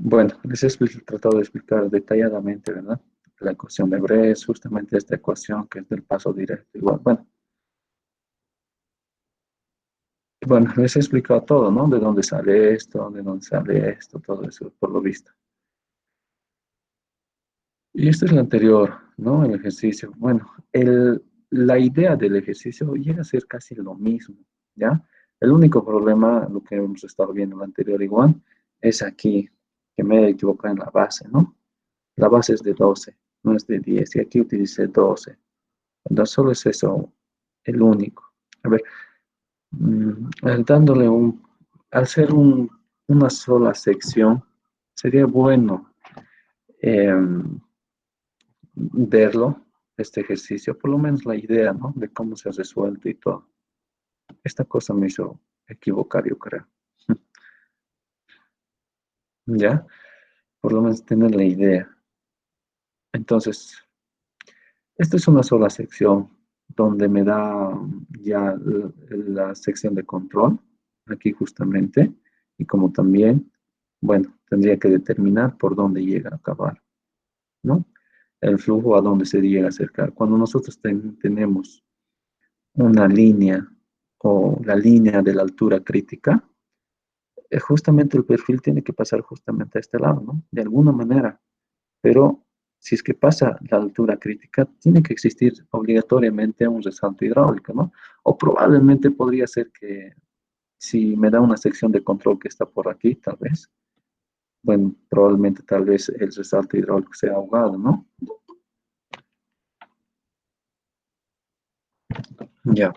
Bueno, tratado de explicar detalladamente, ¿verdad? La ecuación de Bres, justamente esta ecuación que es del paso directo. Igual, bueno, les he explicado todo, ¿no? De dónde sale esto, todo eso, por lo visto. Y este es el anterior, ¿no? El ejercicio. Bueno, la idea del ejercicio llega a ser casi lo mismo, ¿ya? El único problema, lo que hemos estado viendo en el anterior igual, es aquí, que me he equivocado en la base, ¿no? La base es de 12, no es de 10, y aquí utilicé 12. Entonces solo es eso, el único. A ver, dándole al ser una sola sección, sería bueno verlo, este ejercicio, por lo menos la idea, ¿no? De cómo se ha resuelto y todo. Esta cosa me hizo equivocar, yo creo. ¿Ya? Por lo menos tener la idea. Entonces, esta es una sola sección donde me da ya la sección de control, aquí justamente, y como también, bueno, tendría que determinar por dónde llega a acabar, ¿no? El flujo a dónde se llega a acercar. Cuando nosotros tenemos una línea o la línea de la altura crítica, justamente el perfil tiene que pasar justamente a este lado, ¿no? De alguna manera. Pero si es que pasa la altura crítica, tiene que existir obligatoriamente un resalto hidráulico, ¿no? O probablemente podría ser que si me da una sección de control que está por aquí, tal vez, bueno, probablemente tal vez el resalto hidráulico sea ahogado, ¿no? Ya.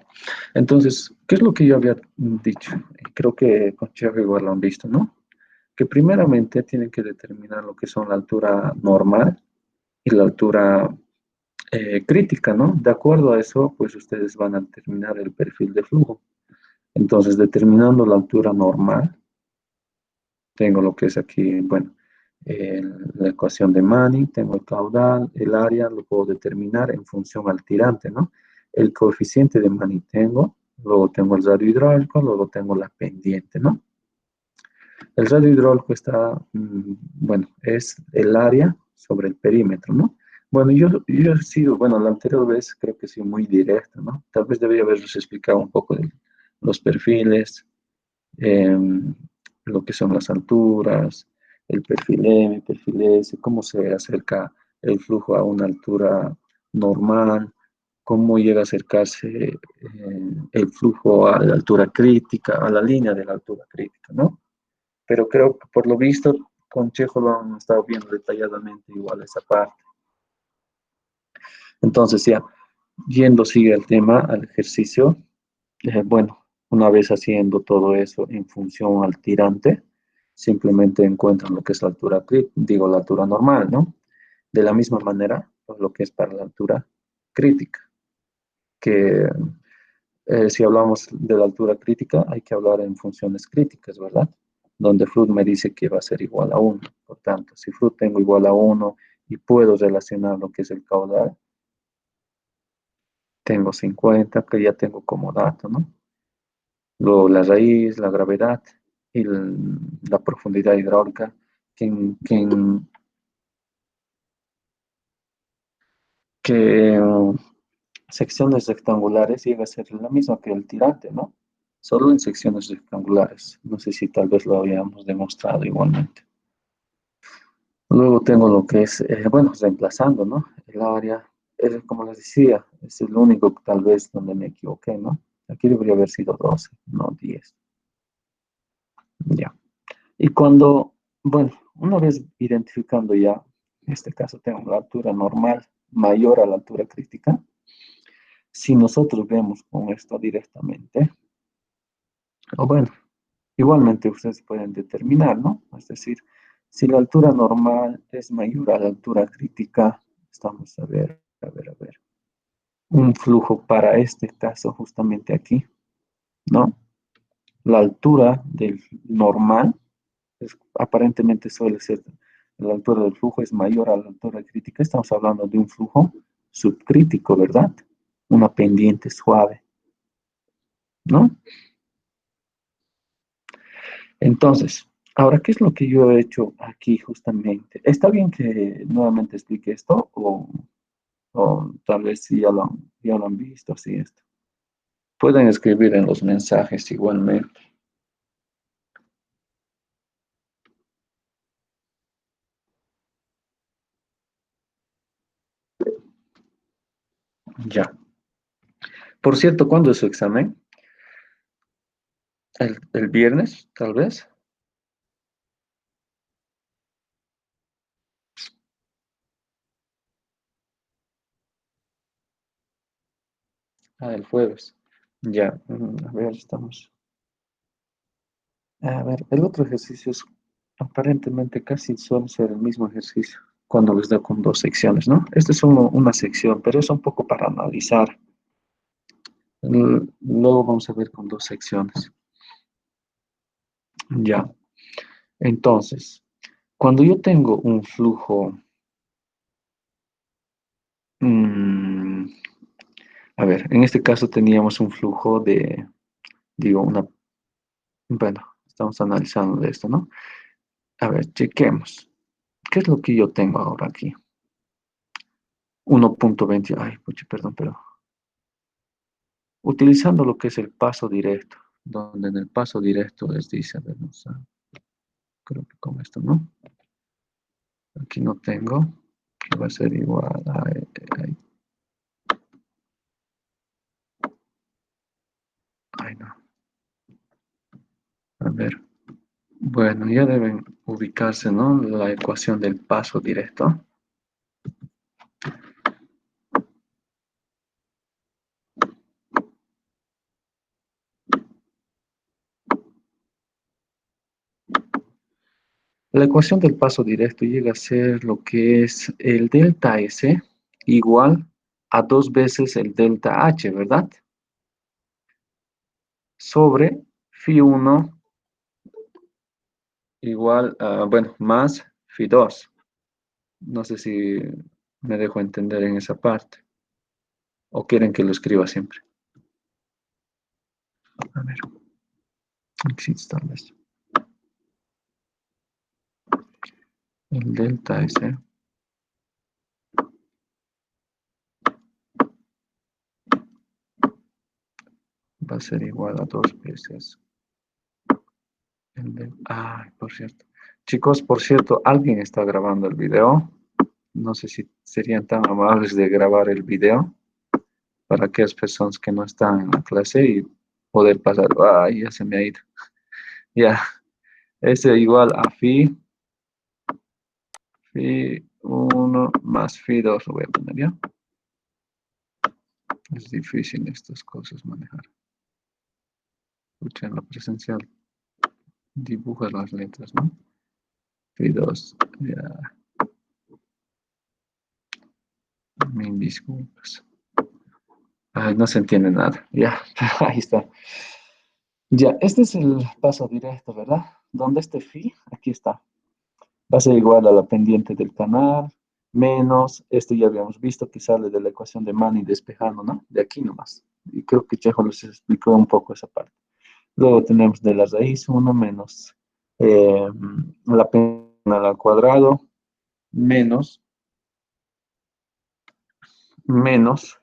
Entonces, ¿qué es lo que yo había dicho? Creo que con Cherry igual lo han visto, ¿no? Que primeramente tienen que determinar lo que son la altura normal y la altura crítica, ¿no? De acuerdo a eso, pues ustedes van a determinar el perfil de flujo. Entonces, determinando la altura normal, tengo lo que es aquí, bueno, la ecuación de Manning, tengo el caudal, el área, lo puedo determinar en función al tirante, ¿no? El coeficiente de Manning tengo, luego tengo el radio hidráulico, luego tengo la pendiente, ¿no? El radio hidráulico está, bueno, es el área sobre el perímetro, ¿no? Bueno, yo he sido, bueno, la anterior vez creo que he sido muy directo, ¿no? Tal vez debería haberles explicado un poco de los perfiles, em, lo que son las alturas, el perfil M, perfil S, cómo se acerca el flujo a una altura normal, cómo llega a acercarse el flujo a la altura crítica, a la línea de la altura crítica, ¿no? Pero creo que por lo visto con Chejo lo han estado viendo detalladamente igual esa parte. Entonces ya, yendo sigue el tema, al ejercicio, bueno, una vez haciendo todo eso en función al tirante, simplemente encuentran lo que es la altura, digo, la altura normal, ¿no? De la misma manera, pues, lo que es para la altura crítica, que si hablamos de la altura crítica, hay que hablar en funciones críticas, ¿verdad? Donde Flood me dice que va a ser igual a 1. Por tanto, si Flood tengo igual a 1 y puedo relacionar lo que es el caudal, tengo 50 que ya tengo como dato, ¿no? Luego la raíz, la gravedad y la profundidad hidráulica, que secciones rectangulares llega a ser la misma que el tirante, ¿no? Solo en secciones rectangulares. No sé si tal vez lo habíamos demostrado igualmente. Luego tengo lo que es, bueno, reemplazando, ¿no? El área, como les decía, es el único tal vez donde me equivoqué, ¿no? Aquí debería haber sido 12, no 10. Ya. Y cuando, bueno, una vez identificando ya, en este caso tengo la altura normal mayor a la altura crítica, si nosotros vemos con esto directamente, o bueno, igualmente ustedes pueden determinar, ¿no? Es decir, si la altura normal es mayor a la altura crítica, estamos a ver, un flujo para este caso justamente aquí, ¿no? La altura del normal aparentemente suele ser, la altura del flujo es mayor a la altura crítica. Estamos hablando de un flujo subcrítico, ¿verdad? Una pendiente suave, ¿no? Entonces, Ahora, ¿qué es lo que yo he hecho aquí justamente? ¿Está bien que nuevamente explique esto o tal vez sí ya lo han visto así esto? Pueden escribir en los mensajes igualmente. Ya. Por cierto, ¿cuándo es su examen? El viernes, tal vez? Ah, el jueves. Ya. A ver, estamos. A ver, el otro ejercicio es aparentemente casi suele ser el mismo ejercicio cuando les da con dos secciones, ¿no? Esta es solo una sección, pero es un poco para analizar. Luego vamos a ver con dos secciones. Ya. Entonces, cuando yo tengo un flujo, mm, a ver, en este caso teníamos un flujo de, digo, bueno, estamos analizando de esto, ¿no? A ver, chequemos. ¿Qué es lo que yo tengo ahora aquí? 1.20, ay, pucha, perdón, pero utilizando lo que es el paso directo, donde en el paso directo les dice, a ver, creo que con esto, ¿no? Aquí no tengo, que va a ser igual ay, no, a ver. Bueno, ya deben ubicarse, ¿no? La ecuación del paso directo. La ecuación del paso directo llega a ser lo que es el delta S igual a dos veces el delta H, ¿verdad? Sobre phi 1 igual a, bueno, más phi 2. No sé si me dejo entender en esa parte. ¿O quieren que lo escriba siempre? A ver, existe tal vez. El delta S va a ser igual a dos veces Ay, por cierto. Chicos, por cierto, alguien está grabando el video. No sé si serían tan amables de grabar el video para aquellas personas que no están en la clase y poder pasar. Ay, ya se me ha ido. Ya, S igual a phi 1 más phi 2 lo voy a poner ya. Es difícil estas cosas manejar. Escucha en la presencial, dibuja las letras, ¿no? Phi 2, ya, mil disculpas. Ay, no se entiende nada. Ya, ahí está. Ya, este es el paso directo, ¿verdad? ¿Dónde este phi? Aquí está. Va a ser igual a la pendiente del canal, menos, este ya habíamos visto que sale de la ecuación de Manning despejando, ¿no? De aquí nomás. Y creo que Chejo les explicó un poco esa parte. Luego tenemos de la raíz 1 menos la penal al cuadrado, menos, menos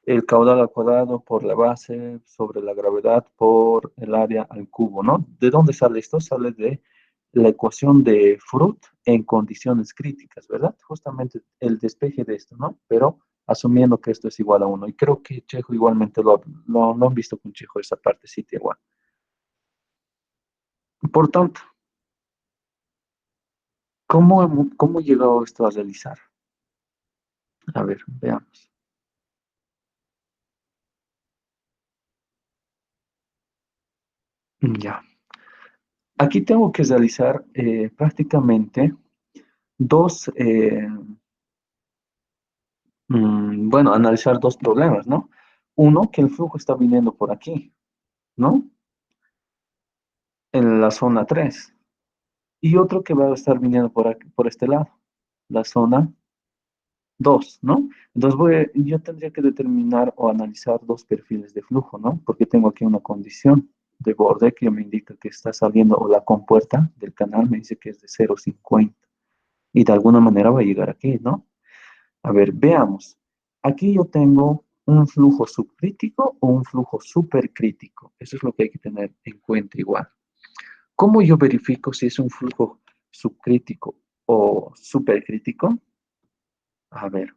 el caudal al cuadrado por la base sobre la gravedad por el área al cubo, ¿no? ¿De dónde sale esto? Sale de la ecuación de Fruit en condiciones críticas, ¿verdad? Justamente el despeje de esto, ¿no? Pero asumiendo que esto es igual a uno. Y creo que Chejo igualmente lo han visto con Chejo esa partecita igual. Por tanto, ¿cómo llegó esto a realizar? A ver, veamos. Ya. Aquí tengo que realizar prácticamente dos, bueno, analizar dos problemas, ¿no? Uno, que el flujo está viniendo por aquí, ¿no? En la zona 3. Y otro que va a estar viniendo por aquí, por este lado, la zona 2, ¿no? Entonces yo tendría que determinar o analizar dos perfiles de flujo, ¿no? Porque tengo aquí una condición. de borde que me indica que está saliendo, o la compuerta del canal me dice que es de 0,50. Y de alguna manera va a llegar aquí, ¿no? A ver, veamos. Aquí yo tengo un flujo subcrítico o un flujo supercrítico. Eso es lo que hay que tener en cuenta igual. ¿Cómo yo verifico si es un flujo subcrítico o supercrítico? A ver,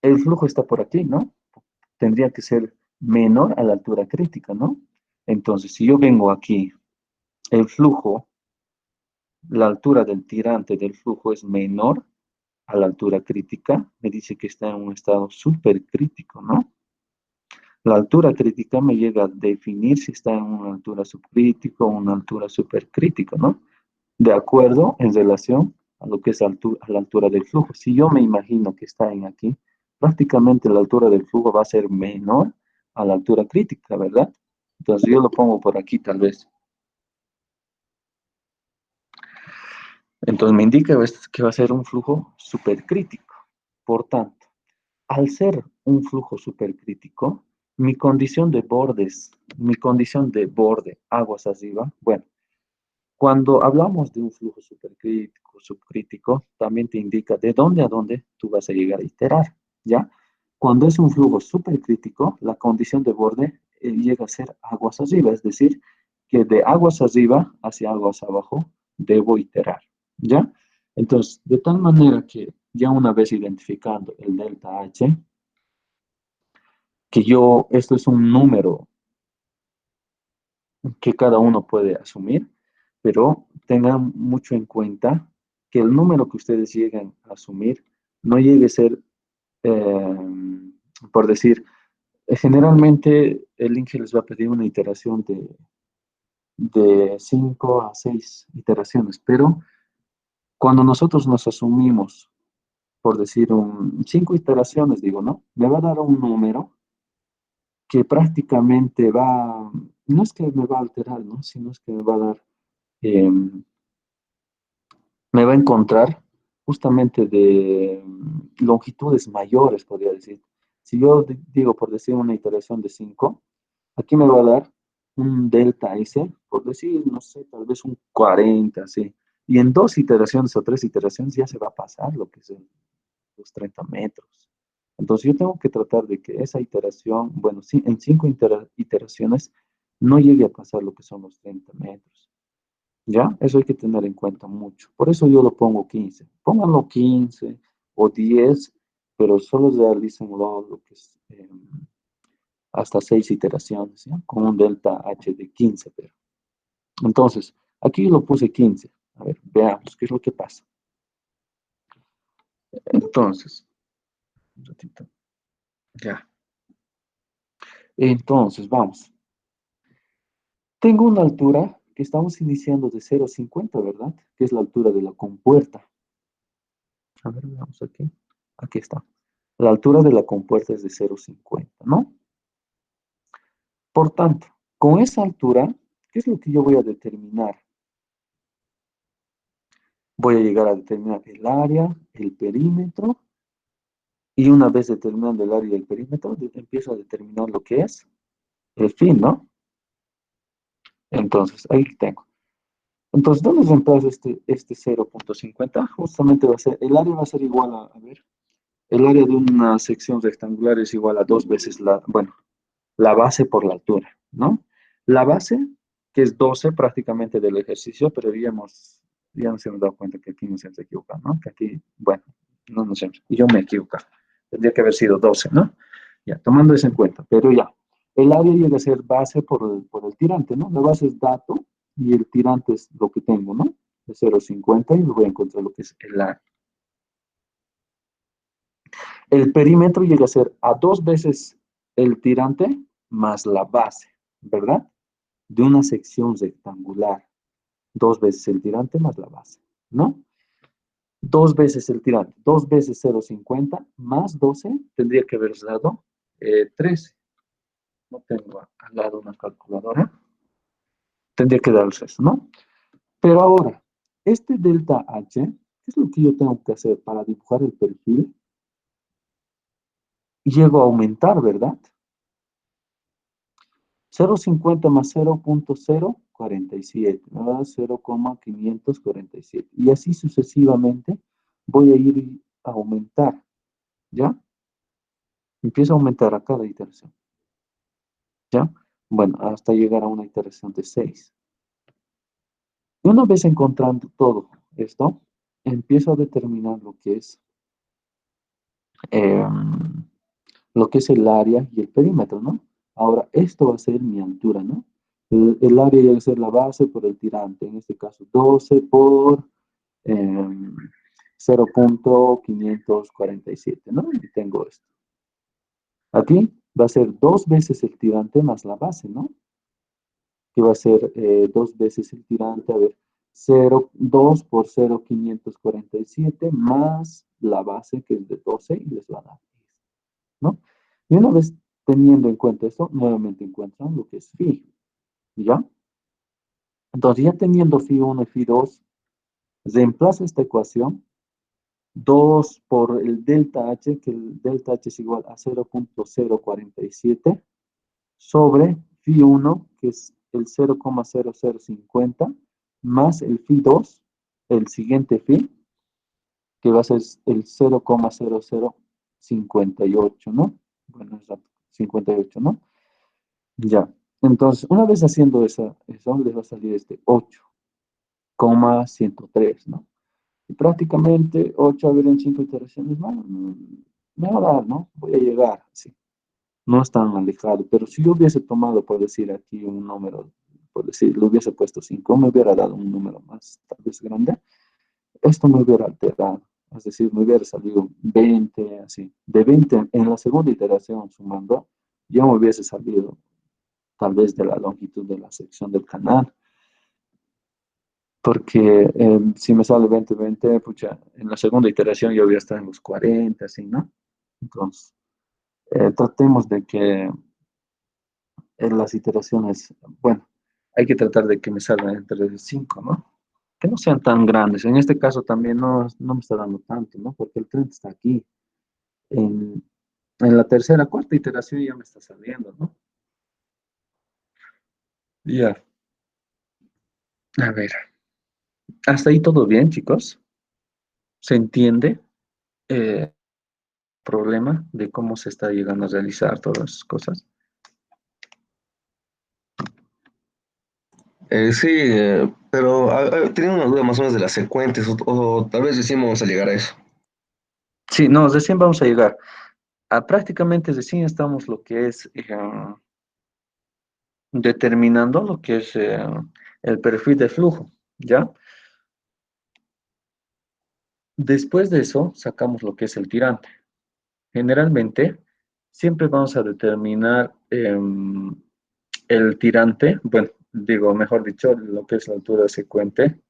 el flujo está por aquí, ¿no? Tendría que ser menor a la altura crítica, ¿no? Entonces, si yo vengo aquí, el flujo, la altura del tirante del flujo es menor a la altura crítica, me dice que está en un estado supercrítico, ¿no? La altura crítica me llega a definir si está en una altura subcrítica o una altura supercrítica, ¿no? De acuerdo en relación a lo que es a la altura del flujo. Si yo me imagino que está en aquí, prácticamente la altura del flujo va a ser menor a la altura crítica, ¿verdad? Entonces yo lo pongo por aquí tal vez. Entonces me indica que va a ser un flujo supercrítico. Por tanto, al ser un flujo supercrítico, mi condición de borde, aguas arriba, bueno, cuando hablamos de un flujo supercrítico, subcrítico, también te indica de dónde a dónde tú vas a llegar a iterar, ¿ya? Cuando es un flujo supercrítico, la condición de borde llega a ser aguas arriba, es decir, que de aguas arriba hacia aguas abajo debo iterar, ¿ya? Entonces, de tal manera que ya una vez identificando el delta H, que yo, esto es un número que cada uno puede asumir, pero tengan mucho en cuenta que el número que ustedes lleguen a asumir no llegue a ser, eh, por decir, generalmente el Inge les va a pedir una iteración de 5 a 6 iteraciones, pero cuando nosotros nos asumimos, por decir, 5 iteraciones, digo, ¿no? Me va a dar un número que prácticamente va, no es que me va a alterar, ¿no? Sino es que me va a dar, eh, me va a encontrar justamente de longitudes mayores, podría decir. Si yo digo, por decir, una iteración de 5, aquí me va a dar un delta S, por decir, no sé, tal vez un 40, sí. Y en 2 iteraciones o 3 iteraciones ya se va a pasar lo que es los 30 metros. Entonces yo tengo que tratar de que esa iteración, bueno, sí, en 5 iteraciones no llegue a pasar lo que son los 30 metros. ¿Ya? Eso hay que tener en cuenta mucho. Por eso yo lo pongo 15. Pónganlo 15 o 10, pero solo realicen lo que es hasta 6 iteraciones, ¿ya? Con un delta H de 15, pero. Entonces, aquí lo puse 15. A ver, veamos qué es lo que pasa. Entonces, un ratito. Ya. Entonces, vamos. Tengo una altura que estamos iniciando de 0,50, ¿verdad? Que es la altura de la compuerta. A ver, veamos aquí. Aquí está. La altura de la compuerta es de 0,50, ¿no? Por tanto, con esa altura, ¿qué es lo que yo voy a determinar? Voy a llegar a determinar el área, el perímetro, y una vez determinando el área y el perímetro, empiezo a determinar lo que es el fin, ¿no? Entonces, ahí tengo. Entonces, ¿dónde reemplazo este 0,50? Justamente va a ser, el área va a ser igual a ver, el área de una sección rectangular es igual a 2 veces bueno, la base por la altura, ¿no? La base, que es 12 prácticamente del ejercicio, pero ya nos hemos dado cuenta que aquí nos hemos equivocado, ¿no? Que aquí, bueno, no nos hemos, yo me equivoco. Tendría que haber sido 12, ¿no? Ya, tomando eso en cuenta, pero ya. El área llega a ser base por el tirante, ¿no? La base es dato y el tirante es lo que tengo, ¿no? De 0,50 y voy a encontrar lo que es el área. El perímetro llega a ser a 2 veces el tirante más la base, ¿verdad? De una sección rectangular. 2 veces el tirante más la base, ¿no? 2 veces el tirante, 2 veces 0,50 más 12, tendría que haber dado 13. No tengo al lado una calculadora. Tendría que darles eso, ¿no? Pero ahora, este delta H, ¿qué es lo que yo tengo que hacer para dibujar el perfil? Llego a aumentar, ¿verdad? 0,50 más 0,047, ¿verdad? 0,547. Y así sucesivamente voy a ir a aumentar, ¿ya? Empiezo a aumentar a cada iteración, ¿ya? Bueno, hasta llegar a una iteración de 6. Y una vez encontrando todo esto, empiezo a determinar lo que es el área y el perímetro, ¿no? Ahora, esto va a ser mi altura, ¿no? El área ya va a ser la base por el tirante, en este caso 12 por 0,547, ¿no? Y tengo esto. Aquí va a ser 2 veces el tirante más la base, ¿no? Que va a ser 2 veces el tirante, a ver, 2 por 0,547 más la base que es de 12 y les va a dar 10, ¿no? Y una vez teniendo en cuenta esto, nuevamente encuentran lo que es phi, ¿ya? Entonces, ya teniendo phi 1 y phi 2, reemplazo esta ecuación, 2 por el delta H, que el delta H es igual a 0,047, sobre phi 1, que es el 0,0050, más el phi 2, el siguiente phi, que va a ser el 0,0058, ¿no? Bueno, exacto, 58, ¿no? Ya. Entonces, una vez haciendo eso les va a salir este 8,103, ¿no? Y prácticamente 8 a ver en 5 iteraciones, bueno, me va a dar, ¿no? Voy a llegar, sí. No es tan alejado, pero si yo hubiese tomado, por decir aquí un número, por decir, le hubiese puesto 5, me hubiera dado un número más, tal vez grande, esto me hubiera alterado, es decir, me hubiera salido 20, así. De 20 en la segunda iteración sumando, ya me hubiese salido tal vez de la longitud de la sección del canal, porque si me sale 20, 20, pucha, en la segunda iteración yo voy a estar en los 40, así, ¿no? Entonces, tratemos de que en las iteraciones, bueno, hay que tratar de que me salgan entre 5, ¿no? Que no sean tan grandes. En este caso también no me está dando tanto, ¿no? Porque el 30 está aquí. En, en la tercera, cuarta iteración ya me está saliendo, ¿no? Ya, a ver. Hasta ahí todo bien, chicos. ¿Se entiende el problema de cómo se está llegando a realizar todas esas cosas? Sí, pero tenía una duda más o menos de las secuentes, o tal vez decimos a llegar a eso. Sí, no, recién vamos a llegar. Prácticamente recién estamos lo que es determinando lo que es el perfil de flujo, ¿ya? Después de eso, sacamos lo que es el tirante. Generalmente, siempre vamos a determinar el tirante, bueno, digo, mejor dicho, lo que es la altura secuente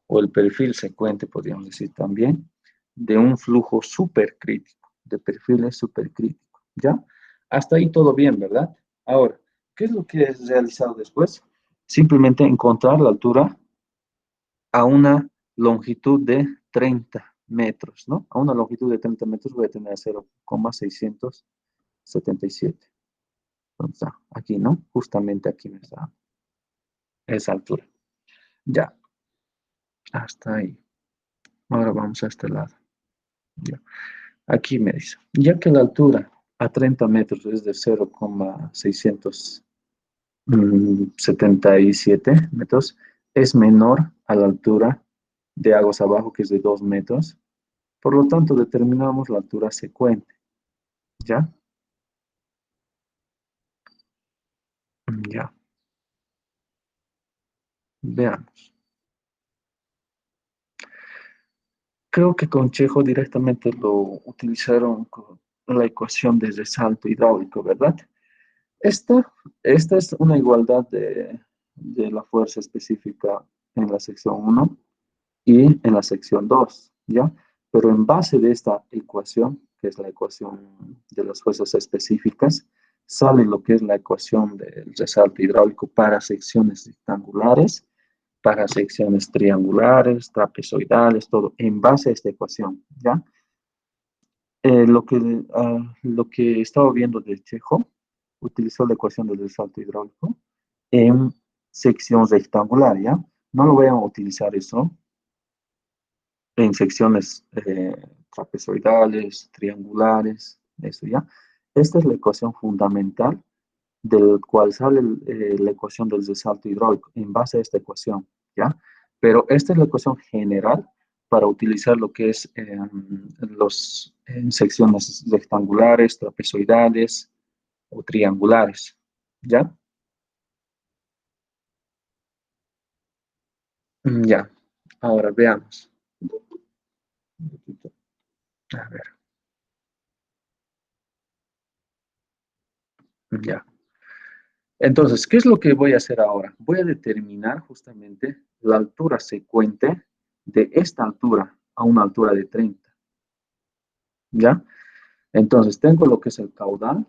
o el perfil secuente, podríamos decir también, de un flujo supercrítico, de perfiles supercríticos, ¿ya? Hasta ahí todo bien, ¿verdad? Ahora, ¿qué es lo que es realizado después? Simplemente encontrar la altura a una longitud de 30 metros, ¿no? A una longitud de 30 metros voy a tener 0,677. Entonces, aquí, ¿no? Justamente aquí me está esa altura. Ya, hasta ahí. Ahora vamos a este lado. Ya. Aquí me dice, ya que la altura a 30 metros es de 0,677 metros, es menor a la altura de aguas abajo, que es de 2 metros. Por lo tanto, determinamos la altura secuente. ¿Ya? Ya. Veamos. Creo que con Chejo directamente lo utilizaron con la ecuación de resalto hidráulico, ¿verdad? Esta, esta es una igualdad de la fuerza específica en la sección 1 y en la sección 2, ¿ya? Pero en base de esta ecuación, que es la ecuación de las fuerzas específicas, sale lo que es la ecuación del resalto hidráulico para secciones rectangulares, para secciones triangulares, trapezoidales, todo, en base a esta ecuación, ¿ya? Lo que estaba viendo de Chejo utilizó la ecuación del salto hidráulico en sección rectangular, ¿ya? No lo voy a utilizar eso en secciones trapezoidales, triangulares, eso, ¿ya? Esta es la ecuación fundamental del cual sale la ecuación del resalto hidráulico, en base a esta ecuación, ¿ya? Pero esta es la ecuación general para utilizar lo que es en secciones rectangulares, trapezoidales o triangulares, ¿ya? Ya. Ahora veamos. A ver, ya. Entonces, ¿qué es lo que voy a hacer ahora? Voy a determinar justamente la altura secuente de esta altura a una altura de 30, ¿ya? Entonces, tengo lo que es el caudal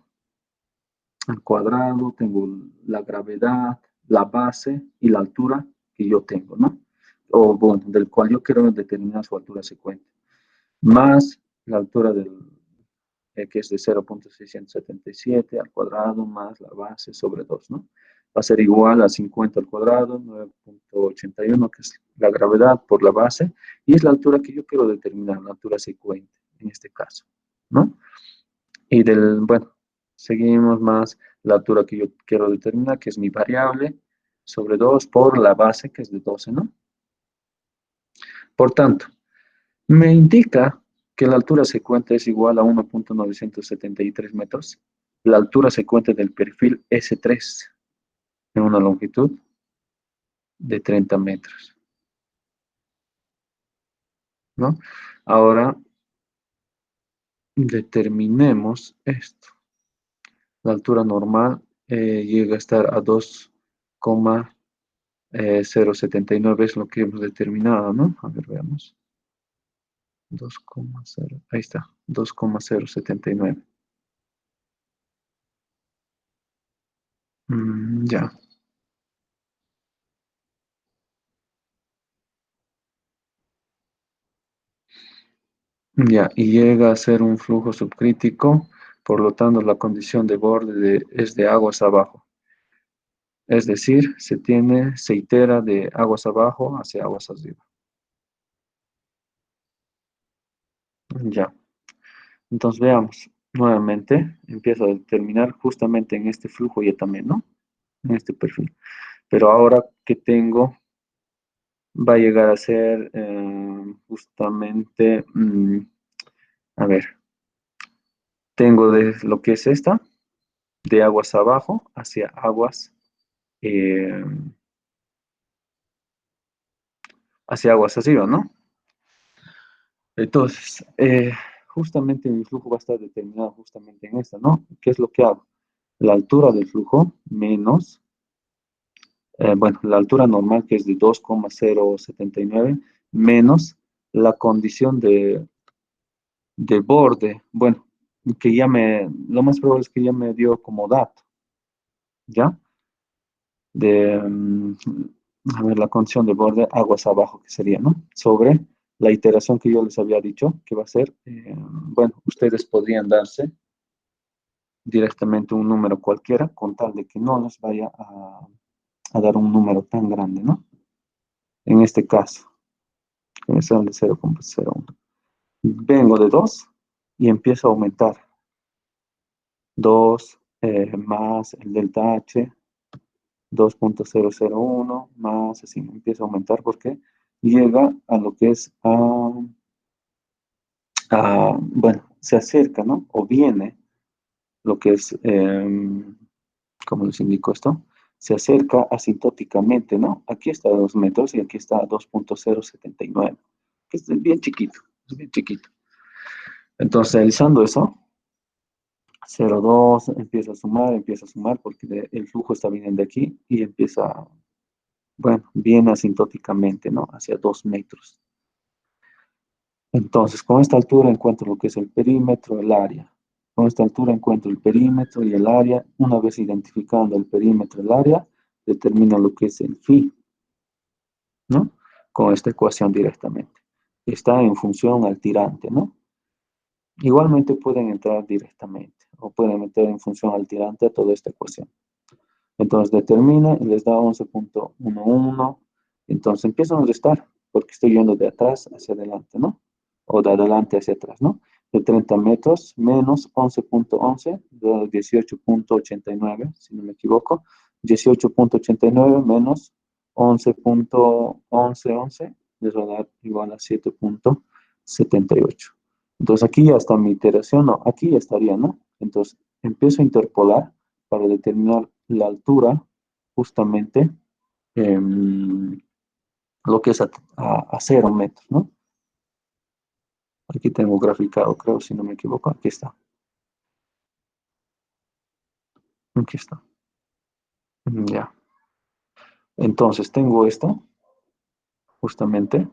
al cuadrado, tengo la gravedad, la base y la altura que yo tengo, ¿no? O bueno, del cual yo quiero determinar su altura secuente, más la altura del, que es de 0,677 al cuadrado, más la base sobre 2, ¿no? Va a ser igual a 50 al cuadrado, 9,81, que es la gravedad por la base, y es la altura que yo quiero determinar, la altura secuente, en este caso, ¿no? Y del, bueno, seguimos más la altura que yo quiero determinar, que es mi variable, sobre 2 por la base, que es de 12, ¿no? Por tanto, me indica que la altura secuente es igual a 1,973 metros, la altura secuente del perfil S3 en una longitud de 30 metros, ¿no? Ahora, determinemos esto. La altura normal llega a estar a 2,079 es lo que hemos determinado, ¿no? A ver, veamos. 2,0, ahí está, 2,079. Ya, ya, y llega a ser un flujo subcrítico, por lo tanto la condición de borde es de aguas abajo. Es decir, se itera de aguas abajo hacia aguas arriba. Ya, entonces veamos nuevamente, empiezo a determinar justamente en este flujo ya también, ¿no? En este perfil. Pero ahora que tengo, va a llegar a ser justamente, a ver, tengo de lo que es esta, de aguas abajo eh, hacia aguas arriba, ¿no? Entonces, justamente mi flujo va a estar determinado justamente en esta, ¿no? ¿Qué es lo que hago? La altura del flujo menos, bueno, la altura normal que es de 2,079 menos la condición de borde, bueno, que lo más probable es que ya me dio como dato, ¿ya? De, a ver, la condición de borde, aguas abajo, que sería, ¿no? Sobre la iteración que yo les había dicho, que va a ser, bueno, ustedes podrían darse directamente un número cualquiera, con tal de que no les vaya a dar un número tan grande, ¿no? En este caso, que me sale de 0,01. Vengo de 2 y empiezo a aumentar. 2 más el delta H, 2,001 más, así empieza a aumentar porque llega a lo que es, bueno, se acerca, ¿no? O viene lo que es, ¿cómo les indico esto? Se acerca asintóticamente, ¿no? Aquí está a 2 metros y aquí está a 2,079. Es bien chiquito, es bien chiquito. Entonces, realizando eso, 0,2 empieza a sumar porque el flujo está viniendo de aquí y empieza, bueno, viene asintóticamente, ¿no? Hacia 2 metros. Entonces, con esta altura encuentro lo que es el perímetro, el área. Con esta altura encuentro el perímetro y el área. Una vez identificando el perímetro y el área, determino lo que es el phi, ¿no? Con esta ecuación directamente. Está en función al tirante, ¿no? Igualmente pueden entrar directamente. o pueden meter en función altirante a toda esta ecuación. Entonces determina y les da 11.11. Entonces empiezo a restar, porque estoy yendo de atrás hacia adelante, ¿no? O de adelante hacia atrás, ¿no? De 30 metros menos 11.11 de 18.89, si no me equivoco. 18.89 menos 11.1111 les va a dar igual a 7.78. Entonces aquí ya está mi iteración, no, aquí ya estaría, ¿no? Entonces empiezo a interpolar para determinar la altura, justamente, lo que es a 0 metros, ¿no? Aquí tengo graficado, creo, si no me equivoco. Aquí está. Aquí está. Ya. Entonces tengo esto, justamente,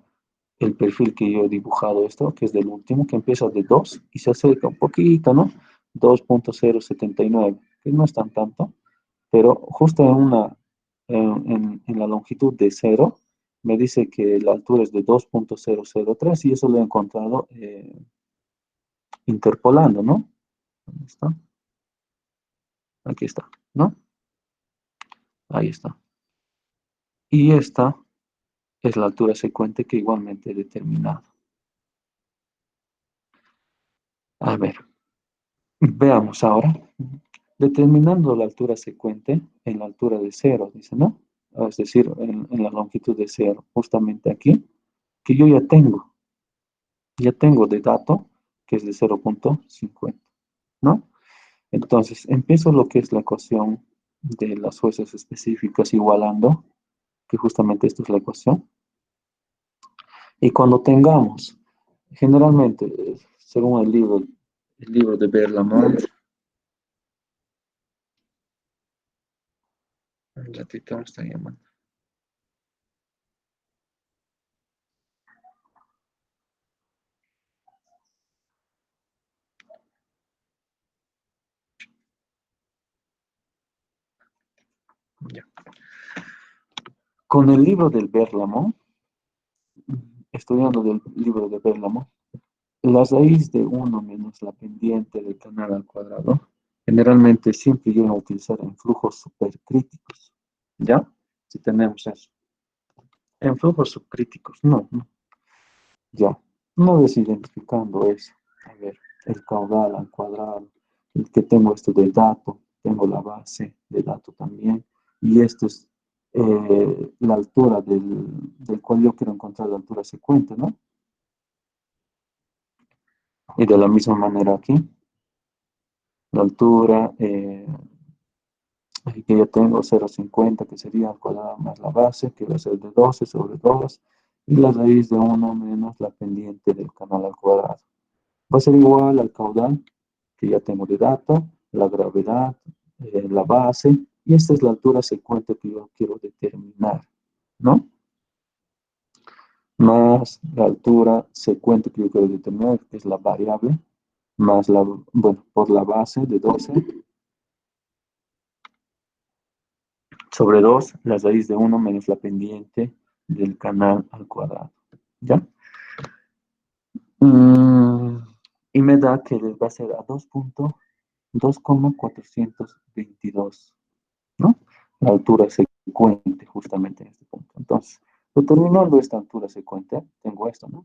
el perfil que yo he dibujado esto, que es del último, que empieza de 2 y se acerca un poquito, ¿no? 2.079, que no es tan tanto, pero justo en la longitud de 0, me dice que la altura es de 2.003 y eso lo he encontrado interpolando, ¿no? ¿Dónde está? Aquí está, ¿no? Ahí está. Y esta es la altura secuente que igualmente he determinado. A ver, veamos ahora. Determinando la altura secuente en la altura de 0, dice, ¿no? Es decir, en la longitud de 0, justamente aquí, que yo ya tengo de dato que es de 0.50, ¿no? Entonces, empiezo lo que es la ecuación de las fuerzas específicas igualando, que justamente esta es la ecuación. Y cuando tengamos, generalmente, según el libro de Berlamont, un ratito me está llamando. Ya. Con el libro del Berlamont, estudiando del libro de Berlamont, la raíz de 1 menos la pendiente del canal al cuadrado, generalmente siempre llegan a utilizar en flujos supercríticos. ¿Ya? Si tenemos eso. En flujos subcríticos, no, no. Ya. No desidentificando eso. A ver, el caudal al cuadrado, el que tengo esto de dato, tengo la base de dato también, y esto es la altura del cual yo quiero encontrar la altura secuente, ¿no? Y de la misma manera aquí, la altura que yo tengo 0,50, que sería al cuadrado más la base, que va a ser de 12 sobre 2, y la raíz de 1 menos la pendiente del canal al cuadrado. Va a ser igual al caudal, que ya tengo de dato, la gravedad, la base, y esta es la altura secuente que yo quiero determinar, ¿no? Más la altura secuente que yo quiero determinar, que es la variable, más la, bueno, por la base de 12, sobre 2, la raíz de 1 menos la pendiente del canal al cuadrado. ¿Ya? Y me da que va a ser a 2.422, ¿no? La altura secuente, justamente en este punto. Entonces, determinando esta altura secuente, tengo esto, ¿no?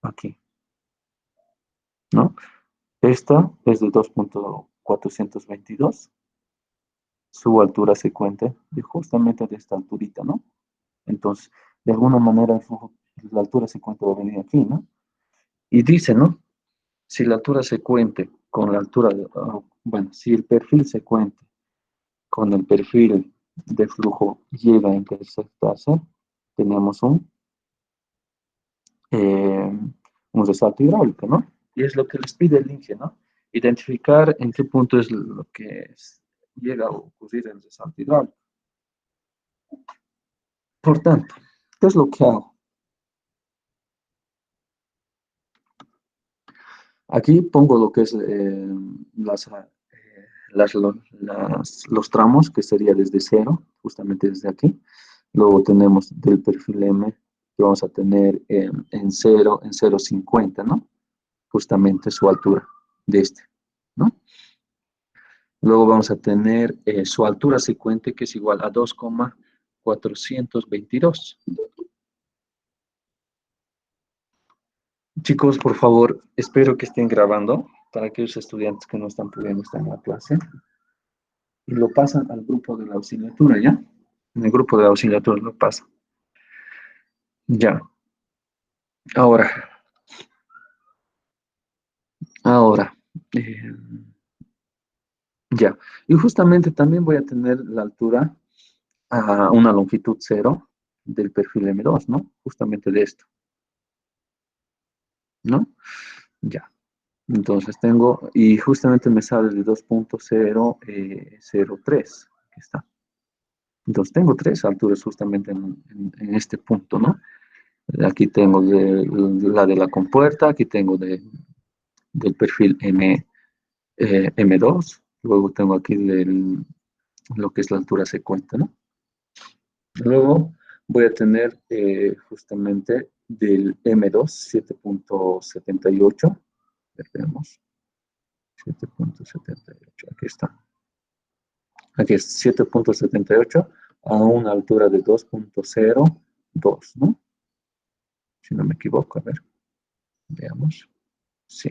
Aquí, ¿no? Esta es de 2.422, su altura secuente, de justamente de esta alturita, ¿no? Entonces, de alguna manera, la altura secuente va a venir aquí, ¿no? Y dice, ¿no? Si la altura secuente con la altura, bueno, si el perfil secuente con el perfil de flujo llega a intersectarse, tenemos eh, un resalto hidráulico, ¿no? Y es lo que les pide el INGE, ¿no? Identificar en qué punto es lo que llega a ocurrir el resalto hidráulico. Por tanto, ¿qué es lo que hago? Aquí pongo lo que es los tramos, que sería desde 0, justamente desde aquí. Luego tenemos del perfil M, que vamos a tener en 0, en 0,50, ¿no? Justamente su altura de este. Luego vamos a tener su altura secuente, que es igual a 2,422. Chicos, por favor, espero que estén grabando para aquellos estudiantes que no están pudiendo estar en la clase y lo pasan al grupo de la auxiliatura, ¿ya? En el grupo de la auxiliatura lo pasan. Ya. Ahora, ahora. eh, ya. Y justamente también voy a tener la altura a una longitud cero del perfil M2, ¿no? Justamente de esto, ¿no? Ya. Entonces tengo, y justamente me sale de 2,003. Aquí está. Entonces tengo tres alturas justamente en este punto, ¿no? Aquí tengo la de la compuerta, aquí tengo del perfil M2, luego tengo aquí lo que es la altura secuente, ¿no? Luego voy a tener justamente del M2 7,78. Veamos, 7,78, aquí está. Aquí es 7,78 a una altura de 2,02, ¿no? Si no me equivoco, a ver, veamos. Sí,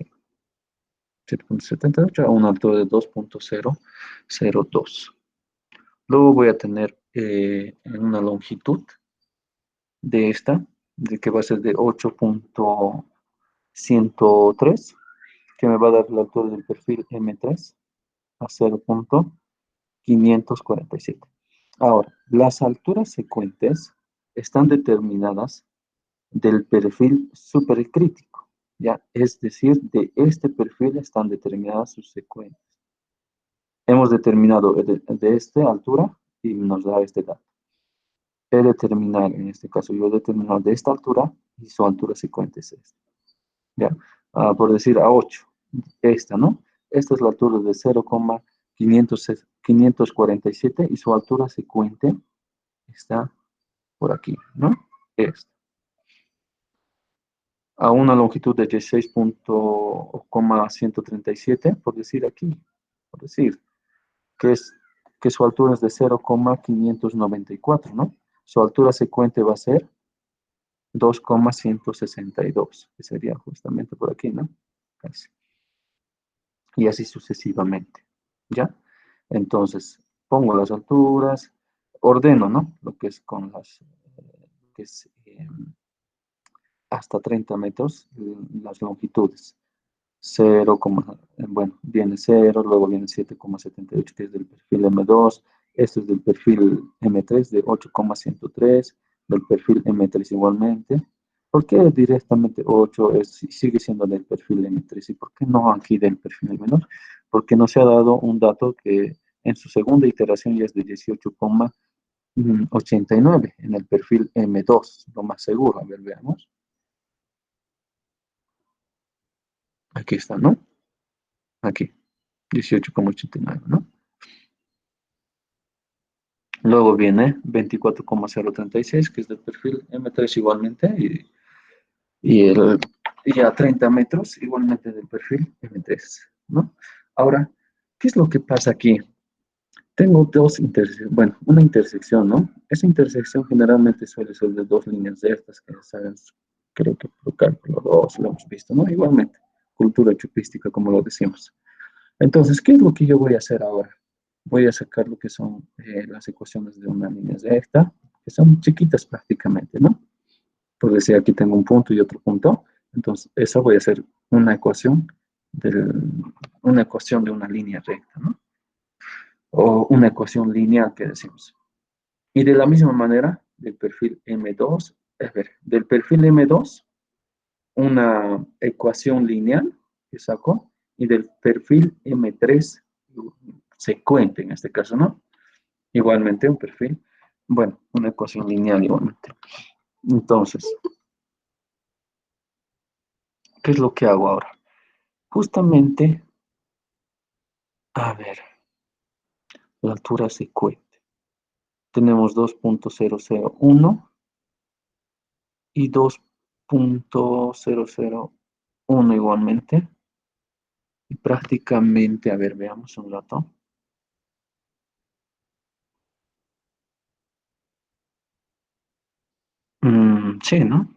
7,78 a una altura de 2,002. Luego voy a tener en una longitud de esta, de que va a ser de 8,103, que me va a dar la altura del perfil M3 a 0,547. Ahora, las alturas secuentes están determinadas del perfil supercrítico, ¿ya? Es decir, de este perfil están determinadas sus secuencias. Hemos determinado de esta altura y nos da este dato. He determinado, en este caso, yo he determinado de esta altura y su altura secuente es esta, ¿ya? Por decir a 8, esta, ¿no? Esta es la altura de 0,547 y su altura secuente está por aquí, ¿no? Esta. A una longitud de 16,137, por decir aquí, por decir, que es que su altura es de 0,594, ¿no? Su altura secuente va a ser 2,162, que sería justamente por aquí, ¿no? Casi. Y así sucesivamente, ¿ya? Entonces, pongo las alturas, ordeno, ¿no? Lo que es con que es hasta 30 metros, las longitudes. 0, bueno, viene 0, luego viene 7,78, que es del perfil M2, esto es del perfil M3 de 8,103, del perfil M3 igualmente. ¿Por qué directamente 8 sigue siendo del perfil M3? ¿Y por qué no aquí del perfil M2? Porque nos ha dado un dato que en su segunda iteración ya es de 18,89 en el perfil M2, lo más seguro. A ver, veamos. Aquí está, ¿no? Aquí, 18,89, ¿no? Luego viene 24,036, que es del perfil M3 igualmente, y, el, y a 30 metros igualmente del perfil M3, ¿no? Ahora, ¿qué es lo que pasa aquí? Tengo bueno, una intersección, ¿no? Esa intersección generalmente suele ser de dos líneas de estas, que sabes, creo que por cálculo 2 lo hemos visto, ¿no? Igualmente, cultura chupística, como lo decimos. Entonces, ¿qué es lo que yo voy a hacer ahora? Voy a sacar lo que son las ecuaciones de una línea recta, que son chiquitas prácticamente, ¿no? Por decir, aquí tengo un punto y otro punto. Entonces, esa voy a hacer una ecuación, una ecuación de una línea recta, ¿no? O una ecuación lineal que decimos. Y de la misma manera, del perfil M2, a ver, del perfil M2, una ecuación lineal que saco, y del perfil M3 secuente en este caso, ¿no? Igualmente un perfil, bueno, una ecuación lineal igualmente. Entonces, ¿qué es lo que hago ahora? Justamente, a ver, la altura secuente. Tenemos 2,001 y 2,001 igualmente. Y prácticamente, a ver, veamos un rato. Sí, ¿no?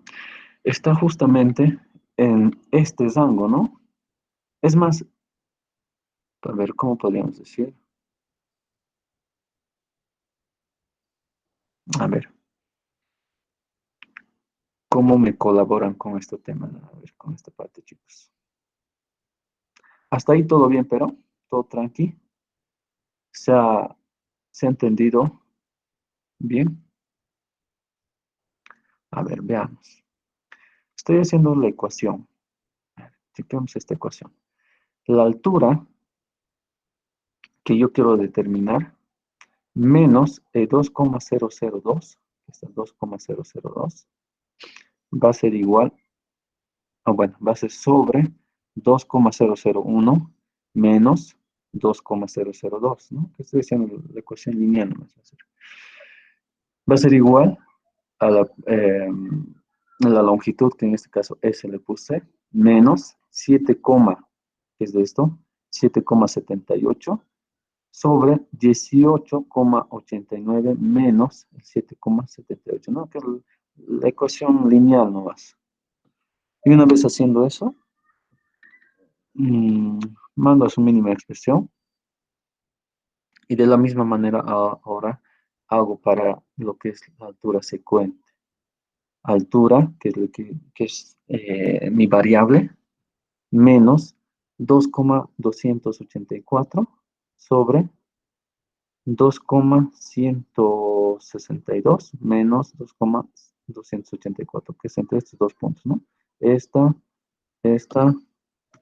Está justamente en este rango, ¿no? Es más, a ver, ¿cómo podríamos decir? A ver, ¿cómo me colaboran con este tema? A ver, con esta parte, chicos. Hasta ahí todo bien, pero todo tranqui. ¿Se ha, se ha entendido bien? A ver, veamos. Estoy haciendo la ecuación. Chequemos esta ecuación. La altura que yo quiero determinar menos 2,002, esta es 2,002, va a ser igual, o bueno, va a ser sobre 2,001 menos 2,002, ¿no? Que estoy haciendo la ecuación lineal, ¿no? Va a ser igual a la longitud, que en este caso S le puse, menos 7, que es de esto, 7,78 sobre 18,89 menos el 7,78, ¿no? Que es la ecuación lineal nomás. Y una vez haciendo eso, mm, mando a su mínima expresión y de la misma manera ahora hago para lo que es la altura secuente. Altura, que es, que es mi variable, menos 2,284 sobre 2,162 menos 2,284, que es entre estos dos puntos, ¿no? Esta, esta,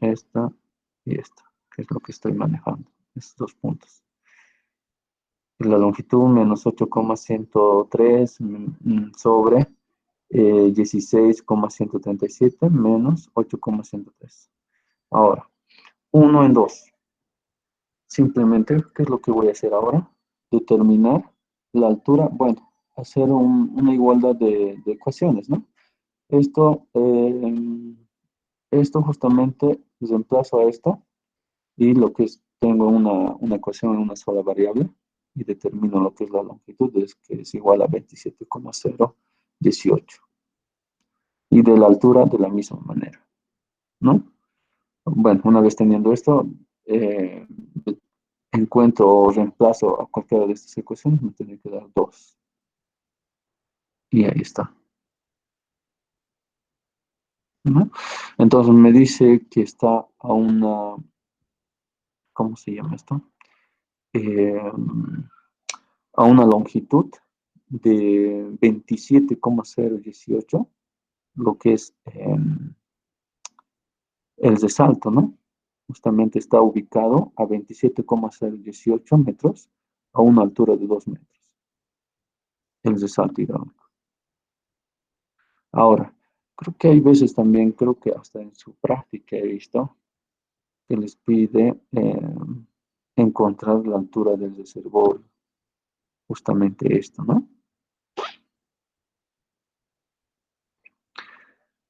esta y esta, que es lo que estoy manejando, estos dos puntos. Y la longitud menos 8,103 sobre 16,137 menos 8,103. Ahora, uno en 2. Simplemente, ¿qué es lo que voy a hacer ahora? Determinar la altura, bueno, hacer una igualdad de ecuaciones, ¿no? Esto, esto justamente reemplazo a esto y lo que es, tengo una ecuación en una sola variable y determino lo que es la longitud, que es igual a 27,018. Y de la altura de la misma manera, ¿no? Bueno, una vez teniendo esto, eh, encuentro o reemplazo a cualquiera de estas ecuaciones, me tiene que dar 2. Y ahí está, ¿no? Entonces me dice que está a una, ¿cómo se llama esto? Eh, a una longitud de 27,018, lo que es el resalto, ¿no? Justamente está ubicado a 27,018 metros a una altura de 2 metros, el resalto hidráulico. Ahora, creo que hay veces también, creo que hasta en su práctica he visto que les pide encontrar la altura del reservorio, justamente esto, ¿no?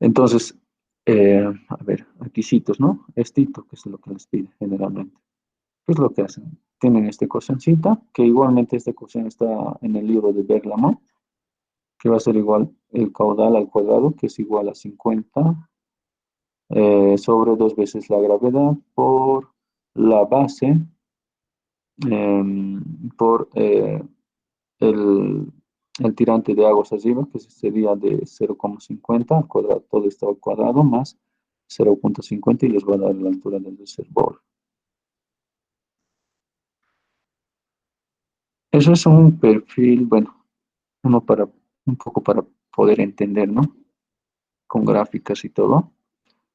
Entonces, a ver, requisitos, ¿no? Estito, que es lo que les pide generalmente. ¿Qué es lo que hacen? Tienen esta ecuacióncita, que igualmente esta ecuación está en el libro de Berglamont, que va a ser igual el caudal al cuadrado, que es igual a 50 sobre 2 veces la gravedad por la base, por el, el tirante de aguas arriba, que sería de 0,50 al cuadrado, todo esto al cuadrado, más 0,50 y les va a dar la altura del reservorio. Eso es un perfil, bueno, uno para, un poco para poder entender, ¿no? Con gráficas y todo,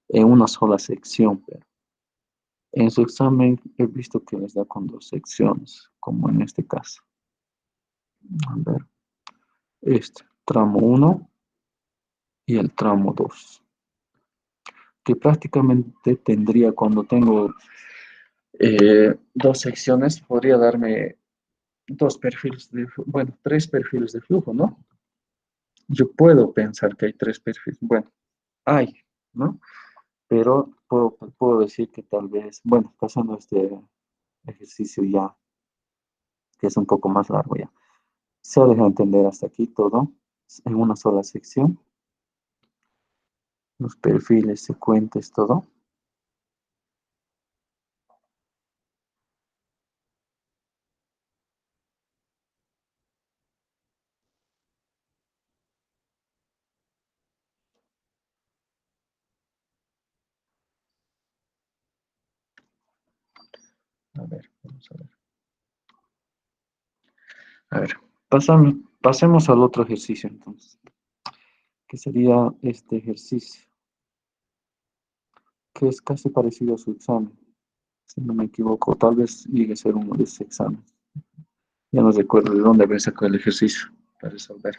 en una sola sección, pero en su examen he visto que les da con dos secciones, como en este caso. A ver, este, tramo uno y el tramo 2 que prácticamente tendría cuando tengo dos secciones, podría darme dos perfiles de, bueno, tres perfiles de flujo, ¿no? Yo puedo pensar que hay tres perfiles, bueno, hay, ¿no? Pero puedo decir que tal vez, bueno, pasando este ejercicio ya, que es un poco más largo ya, se ha dejado entender hasta aquí todo en una sola sección. los perfiles, secuentes, todo. A ver, vamos a ver. A ver, pasemos al otro ejercicio entonces, que sería este ejercicio, que es casi parecido a su examen, si no me equivoco, tal vez llegue a ser uno de ese examen. Ya no recuerdo de dónde había sacado el ejercicio para resolver.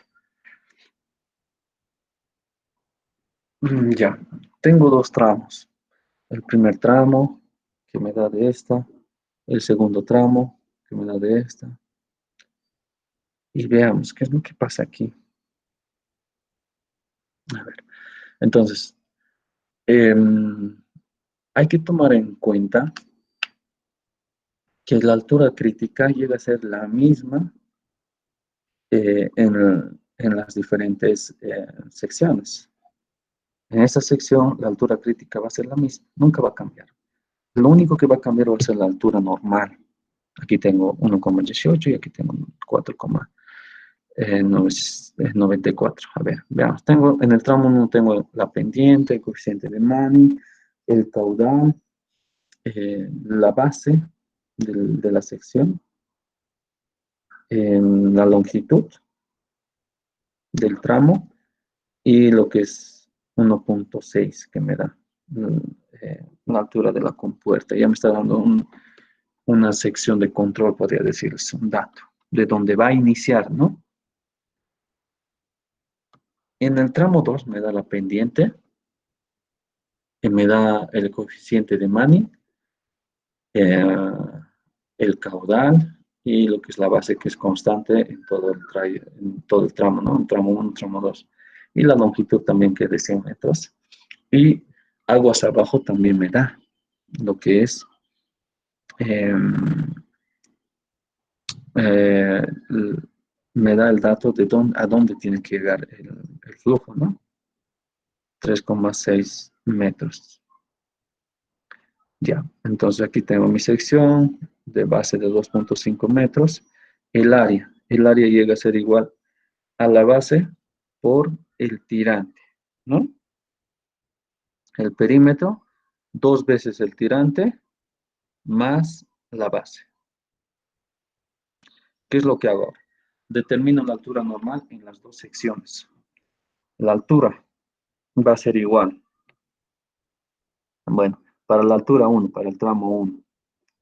Ya, tengo dos tramos. El primer tramo que me da de esta, el segundo tramo que me da de esta. Y veamos qué es lo que pasa aquí. A ver, entonces, hay que tomar en cuenta que la altura crítica llega a ser la misma en las diferentes secciones. En esta sección, la altura crítica va a ser la misma, nunca va a cambiar. Lo único que va a cambiar va a ser la altura normal. Aquí tengo 1,18 y aquí tengo 4,94. A ver, veamos. En el tramo 1 tengo la pendiente, el coeficiente de Mani, el caudal, la base de la sección, la longitud del tramo y lo que es 1,6 que me da la altura de la compuerta. Ya me está dando una sección de control, podría decirse, un dato, de dónde va a iniciar, ¿no? En el tramo 2 me da la pendiente, que me da el coeficiente de Mani, eh, el caudal y lo que es la base, que es constante en todo el tramo, ¿no? En tramo 1, tramo 2. Y la longitud también, que es de 100 metros. Y aguas abajo también me da lo que es eh, eh, me da el dato de a dónde tiene que llegar el flujo, ¿no? 3,6 metros. Ya, entonces aquí tengo mi sección de base de 2,5 metros. El área llega a ser igual a la base por el tirante, ¿no? El perímetro, dos veces el tirante más la base. ¿Qué es lo que hago ahora? Determino la altura normal en las dos secciones. La altura va a ser igual. Bueno, para la altura 1, para el tramo 1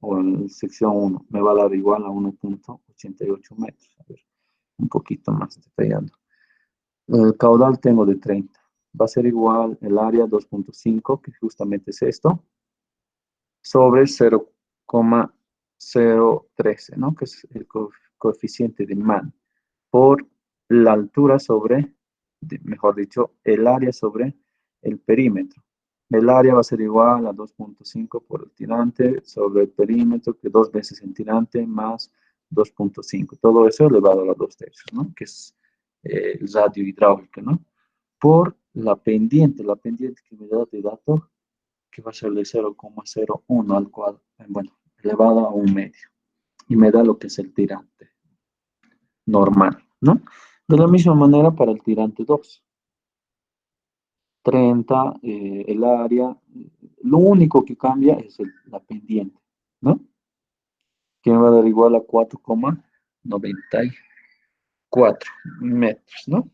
o en sección 1, me va a dar igual a 1,88 metros. A ver, un poquito más detallando. El caudal tengo de 30. Va a ser igual el área 2,5, que justamente es esto, sobre 0,013, ¿no? Que es el coeficiente de Mann, por la altura sobre, mejor dicho, el área sobre el perímetro. El área va a ser igual a 2,5 por el tirante sobre el perímetro, que dos veces el tirante más 2,5. Todo eso elevado a los 2 tercios, ¿no? Que es el radio hidráulico, ¿no? Por la pendiente que me da de dato, que va a ser de 0,01 al cuadrado, bueno, elevado a un medio. Y me da lo que es el tirante normal, ¿no? De la misma manera para el tirante 2. 30, el área, lo único que cambia es la pendiente, ¿no? Que me va a dar igual a 4,94 metros, ¿no?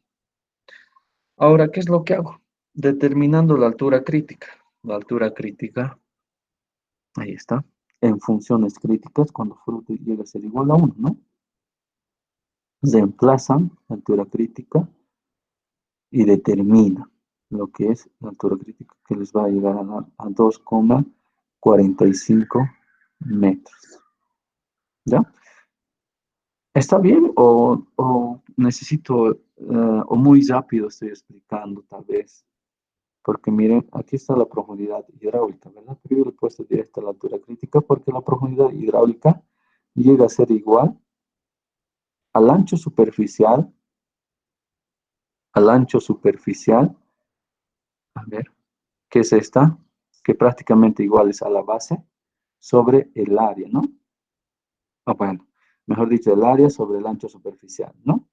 Ahora, ¿qué es lo que hago? Determinando la altura crítica. La altura crítica, ahí está, en funciones críticas, cuando fruto llega a ser igual a 1, ¿no? Reemplazan la altura crítica y determina lo que es la altura crítica, que les va a llegar a 2,45 metros. ¿Ya? ¿Está bien o necesito, o muy rápido estoy explicando tal vez? Porque miren, aquí está la profundidad hidráulica, ¿verdad? Pero yo le he puesto directo a la altura crítica porque la profundidad hidráulica llega a ser igual al ancho superficial, al ancho superficial, a ver, que es esta, que prácticamente igual es a la base sobre el área, ¿no? O bueno, mejor dicho, el área sobre el ancho superficial, ¿no?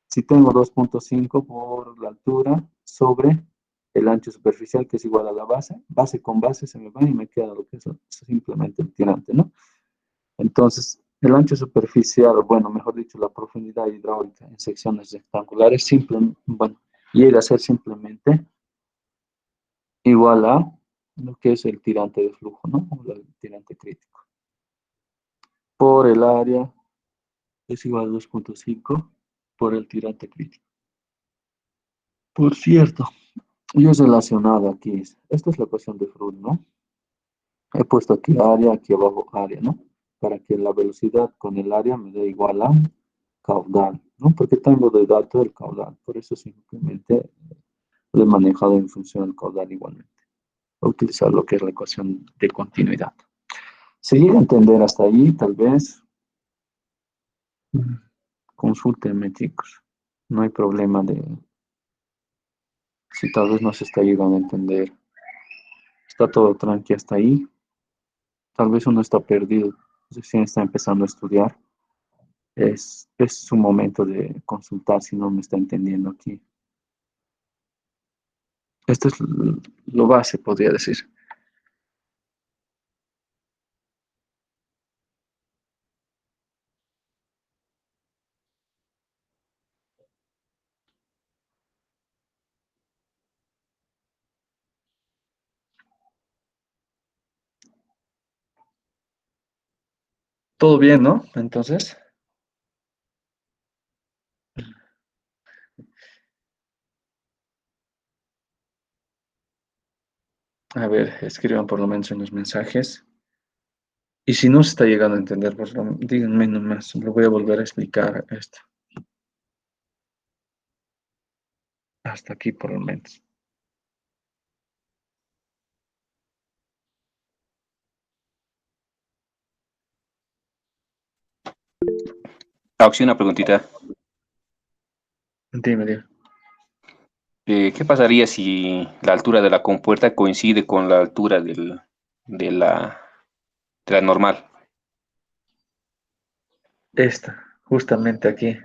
Si tengo 2,5 por la altura sobre el ancho superficial, que es igual a la base, base con base se me va y me queda lo que es simplemente el tirante, ¿no? Entonces, el ancho superficial, bueno, mejor dicho, la profundidad hidráulica en secciones rectangulares, bueno, llega a ser simplemente igual a lo que es el tirante de flujo, ¿no? O el tirante crítico. Por el área es igual a 2,5 por el tirante crítico. Por cierto, yo he relacionado aquí, esta es la ecuación de Freud, ¿no? He puesto aquí área, aquí abajo área, ¿no? Para que la velocidad con el área me dé igual a caudal, ¿no? Porque tengo de dato el caudal, por eso simplemente lo he manejado en función del caudal igualmente. Voy a utilizar lo que es la ecuación de continuidad. Seguir a entender hasta ahí, tal vez, consúltenme, chicos. No hay problema de si tal vez no se está llegando a entender. Está todo tranqui hasta ahí. Tal vez uno está perdido, recién está empezando a estudiar. Es su momento de consultar si no me está entendiendo aquí. Esto es lo base, podría decir. Todo bien, ¿no? Entonces, a ver, escriban por lo menos en los mensajes. Y si no se está llegando a entender, pues díganme nomás, lo voy a volver a explicar esto. Hasta aquí por lo menos. Auxi, una preguntita. Dime, dime. ¿Qué pasaría si la altura de la compuerta coincide con la altura de de la normal? Esta, justamente aquí.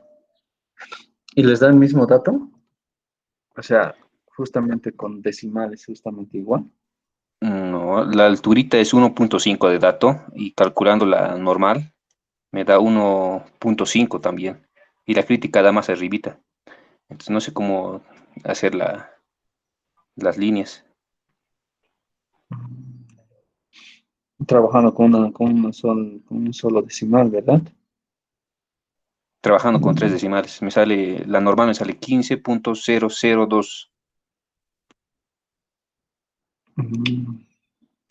¿Y les da el mismo dato? O sea, justamente con decimales, justamente igual. No, la alturita es 1,5 de dato y calculando la normal me da 1,5 también. Y la crítica da más arribita. Entonces no sé cómo hacer las líneas. Trabajando con un solo decimal, ¿verdad? Trabajando con tres decimales. La normal me sale 15,002. Mm,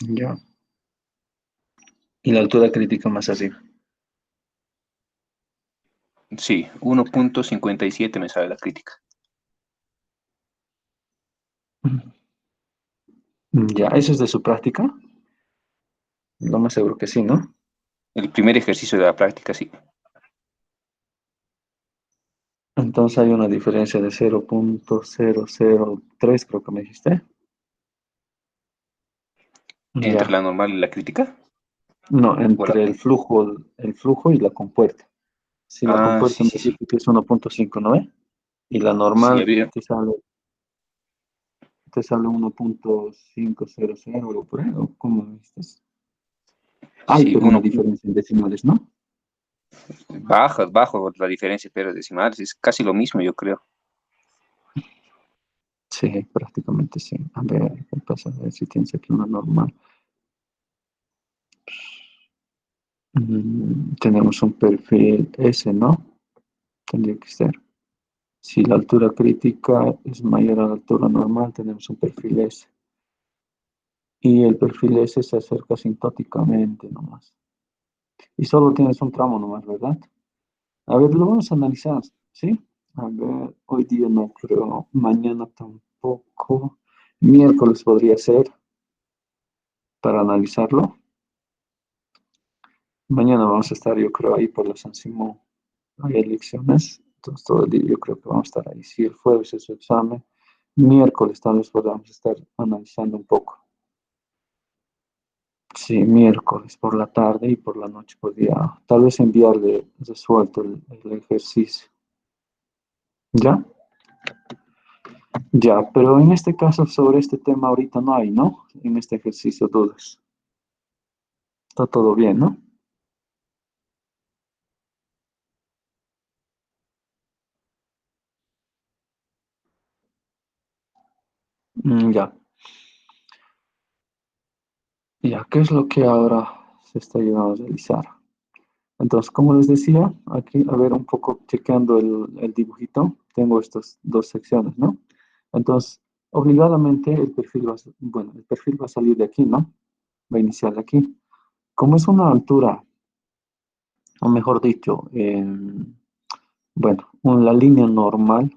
ya. Y la altura crítica más arriba. Sí, 1,57 me sale la crítica. Ya, ¿eso es de su práctica? Lo más seguro que sí, ¿no? El primer ejercicio de la práctica, sí. Entonces hay una diferencia de 0,003, creo que me dijiste. Entre Ya. la normal y la crítica. No, O la- entre el flujo y la compuerta. Si la Ah, compuerta sí, me sí, sí. dijiste que es 1,5, ¿no ve? Y la Sí, normal había. te sale 1,500 o por ahí, ¿o cómo me dices? Hay, Sí, pero una diferencia en decimales, ¿no? bajo la diferencia, pero decimales es casi lo mismo, yo creo. Sí, prácticamente sí. A ver, ¿qué pasa? A ver si tienes aquí una normal. Tenemos un perfil S, ¿no? Tendría que ser. Si la altura crítica es mayor a la altura normal, tenemos un perfil S. Y el perfil S se acerca asintóticamente nomás. Y solo tienes un tramo nomás, ¿verdad? A ver, lo vamos a analizar, ¿sí? A ver, hoy día no creo, mañana tampoco. Miércoles podría ser para analizarlo. Mañana vamos a estar, yo creo, ahí por la San Simón. Hay elecciones, entonces todo el día yo creo que vamos a estar ahí. Si el jueves es su examen, Miércoles tal vez podamos estar analizando un poco. Sí, miércoles por la tarde y por la noche podría tal vez enviarle resuelto el ejercicio. ¿Ya? Ya, pero en este caso sobre este tema ahorita no hay, ¿no? En este ejercicio dudas. Está todo bien, ¿no? Ya. Ya, ¿qué es lo que ahora se está llegando a realizar? Entonces, como les decía, aquí, a ver, un poco chequeando el dibujito, tengo estas dos secciones, ¿no? Entonces, obligadamente el perfil bueno, el perfil va a salir de aquí, ¿no? Va a iniciar de aquí. Como es una altura, o mejor dicho, bueno, la línea normal,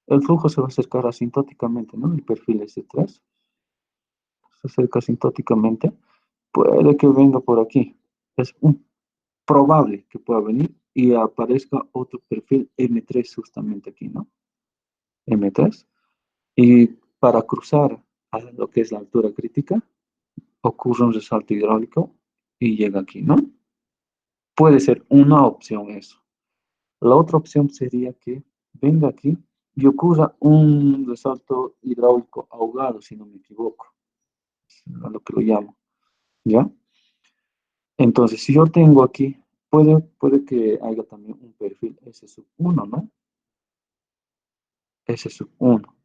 el flujo se va a acercar asintóticamente, ¿no? El perfil es de 3, se acerca asintóticamente, puede que venga por aquí. Es probable que pueda venir y aparezca otro perfil M3 justamente aquí, ¿no? M3. Y para cruzar a lo que es la altura crítica, ocurre un resalto hidráulico y llega aquí, ¿no? Puede ser una opción eso. La otra opción sería que venga aquí y ocurra un resalto hidráulico ahogado, si no me equivoco, a lo que lo llamo, ¿ya? Entonces, si yo tengo aquí, puede que haya también un perfil S sub 1, ¿no? S sub 1.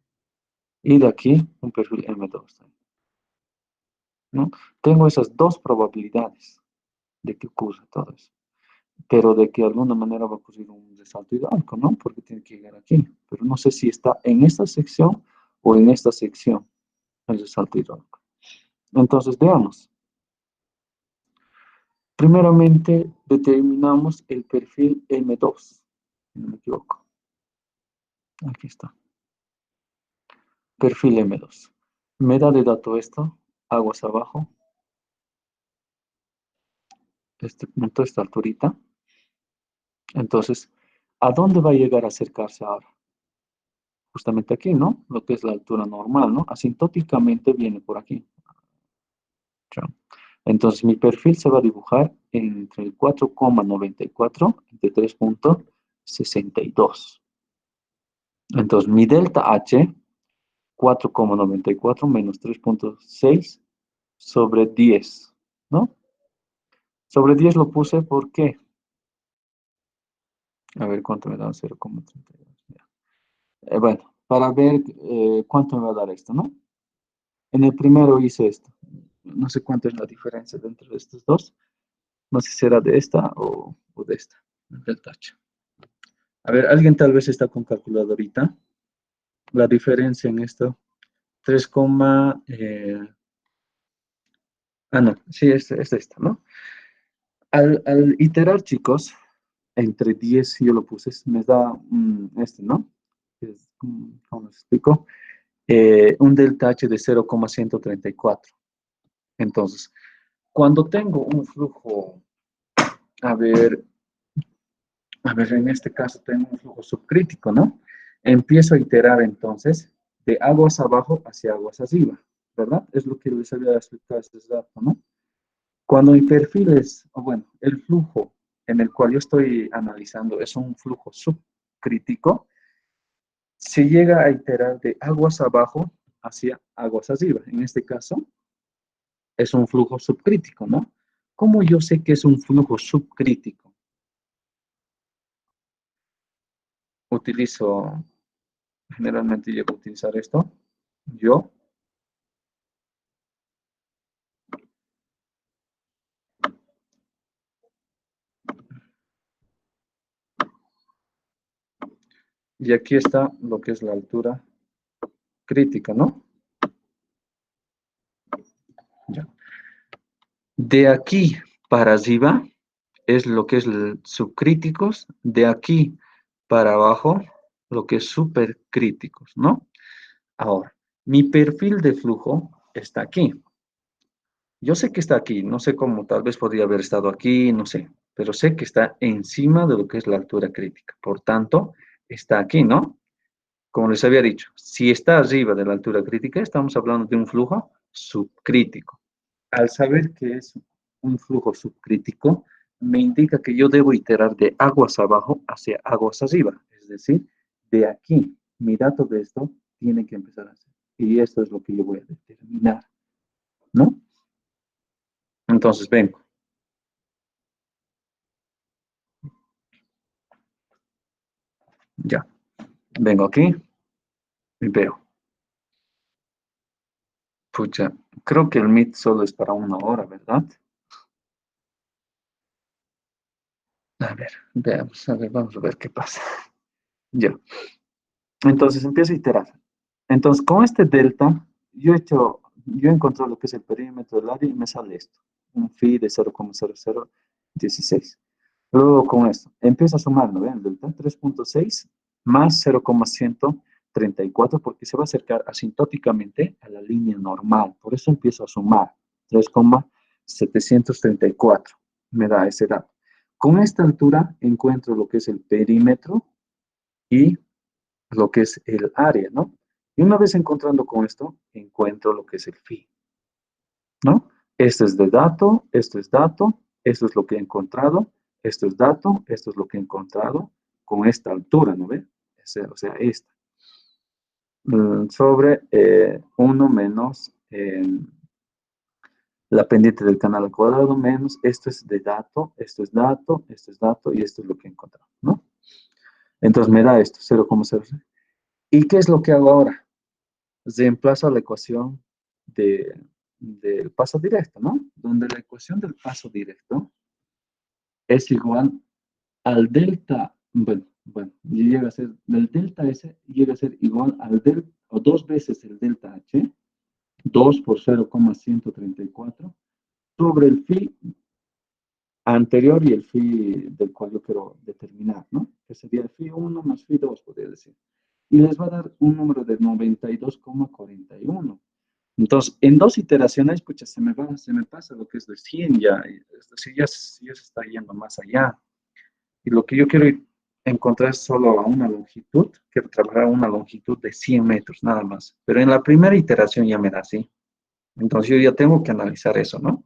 Y de aquí un perfil M2, ¿no? Tengo esas dos probabilidades de que ocurra todo eso. Pero de que de alguna manera va a ocurrir un resalto hidráulico, ¿no? Porque tiene que llegar aquí. Pero no sé si está en esta sección o en esta sección el resalto hidráulico. Entonces, veamos. Primeramente, determinamos el perfil M2, si no me equivoco. Aquí está. Perfil M2. Me da de dato esto, aguas abajo, este punto, esta alturita. Entonces, ¿a dónde va a llegar a acercarse ahora? Justamente aquí, ¿no? Lo que es la altura normal, ¿no? Asintóticamente viene por aquí. ¿Ya? Entonces, mi perfil se va a dibujar entre el 4,94 entre 3,62. Entonces, mi delta H, 4,94 menos 3,6 sobre 10, ¿no? Sobre 10 lo puse porque, a ver cuánto me da 0,32. Bueno, para ver cuánto me va a dar esto, ¿no? En el primero hice esto. No sé cuánto es la diferencia entre estos dos. No sé si será de esta o de esta, del touch. A ver, alguien tal vez está con calculadorita. La diferencia en esto, 3, no, sí, es esta, ¿no? Al iterar, chicos, entre 10, si yo lo puse, me da este, ¿no? ¿Cómo les explico? Un delta H de 0,134. Entonces, cuando tengo un flujo, a ver, en este caso tengo un flujo subcrítico, ¿no? Empiezo a iterar entonces de aguas abajo hacia aguas arriba, ¿verdad? Es lo que les había explicado hace rato, ¿no? Cuando mi perfil es, o bueno, el flujo en el cual yo estoy analizando es un flujo subcrítico, se llega a iterar de aguas abajo hacia aguas arriba. En este caso, es un flujo subcrítico, ¿no? ¿Cómo yo sé que es un flujo subcrítico? Utilizo, generalmente llego a utilizar esto. Yo, y aquí está lo que es la altura crítica, ¿no? Ya. De aquí para arriba es lo que es subcríticos, de aquí para abajo lo que es supercríticos, ¿no? Ahora, mi perfil de flujo está aquí. Yo sé que está aquí, no sé cómo, tal vez podría haber estado aquí, no sé, pero sé que está encima de lo que es la altura crítica. Por tanto, está aquí, ¿no? como les había dicho, si está arriba de la altura crítica, estamos hablando de un flujo subcrítico. Al saber que es un flujo subcrítico, me indica que yo debo iterar de aguas abajo hacia aguas arriba. Es decir, de aquí, mi dato de esto tiene que empezar a hacer. Y esto es lo que yo voy a determinar, ¿no? Entonces, vengo. Ya. Vengo aquí y veo. Pucha, creo que el Meet solo es para 1 hora, ¿verdad? A ver, veamos, a ver, vamos a ver qué pasa. Ya. Entonces empiezo a iterar. Entonces, con este delta, yo encontré lo que es el perímetro del área y me sale esto. Un phi de 0,0016. Luego con esto, empiezo a sumarlo, ¿ven? Delta 3.6 más 0,134 porque se va a acercar asintóticamente a la línea normal. Por eso empiezo a sumar 3,734. Me da ese dato. Con esta altura encuentro lo que es el perímetro y lo que es el área, ¿no? Y una vez encontrando con esto, encuentro lo que es el phi, ¿no? Esto es de dato, esto es lo que he encontrado, esto es dato, esto es lo que he encontrado con esta altura, ¿no ve? O sea, esta. Sobre 1 menos la pendiente del canal al cuadrado menos, esto es de dato, esto es dato, esto es dato y esto es lo que he encontrado, ¿no? Entonces me da esto, 0,06. ¿Y qué es lo que hago ahora? Reemplazo la ecuación del paso directo, ¿no? Donde la ecuación del paso directo es igual al delta, bueno, y llega a ser, del delta S llega a ser igual al delta, o 2 veces el delta H, 2 por 0,134, sobre el phi anterior y el phi del cual yo quiero determinar, ¿no? Que sería el phi 1 más phi 2, podría decir. Y les va a dar un número de 92,41. Entonces, en 2 iteraciones, pucha, se me pasa lo que es de 100 ya, es decir, ya se está yendo más allá. Y lo que yo quiero encontrar es solo a una longitud, quiero trabajar a una longitud de 100 metros, nada más. Pero en la primera iteración ya me da así. Entonces yo ya tengo que analizar eso, ¿no?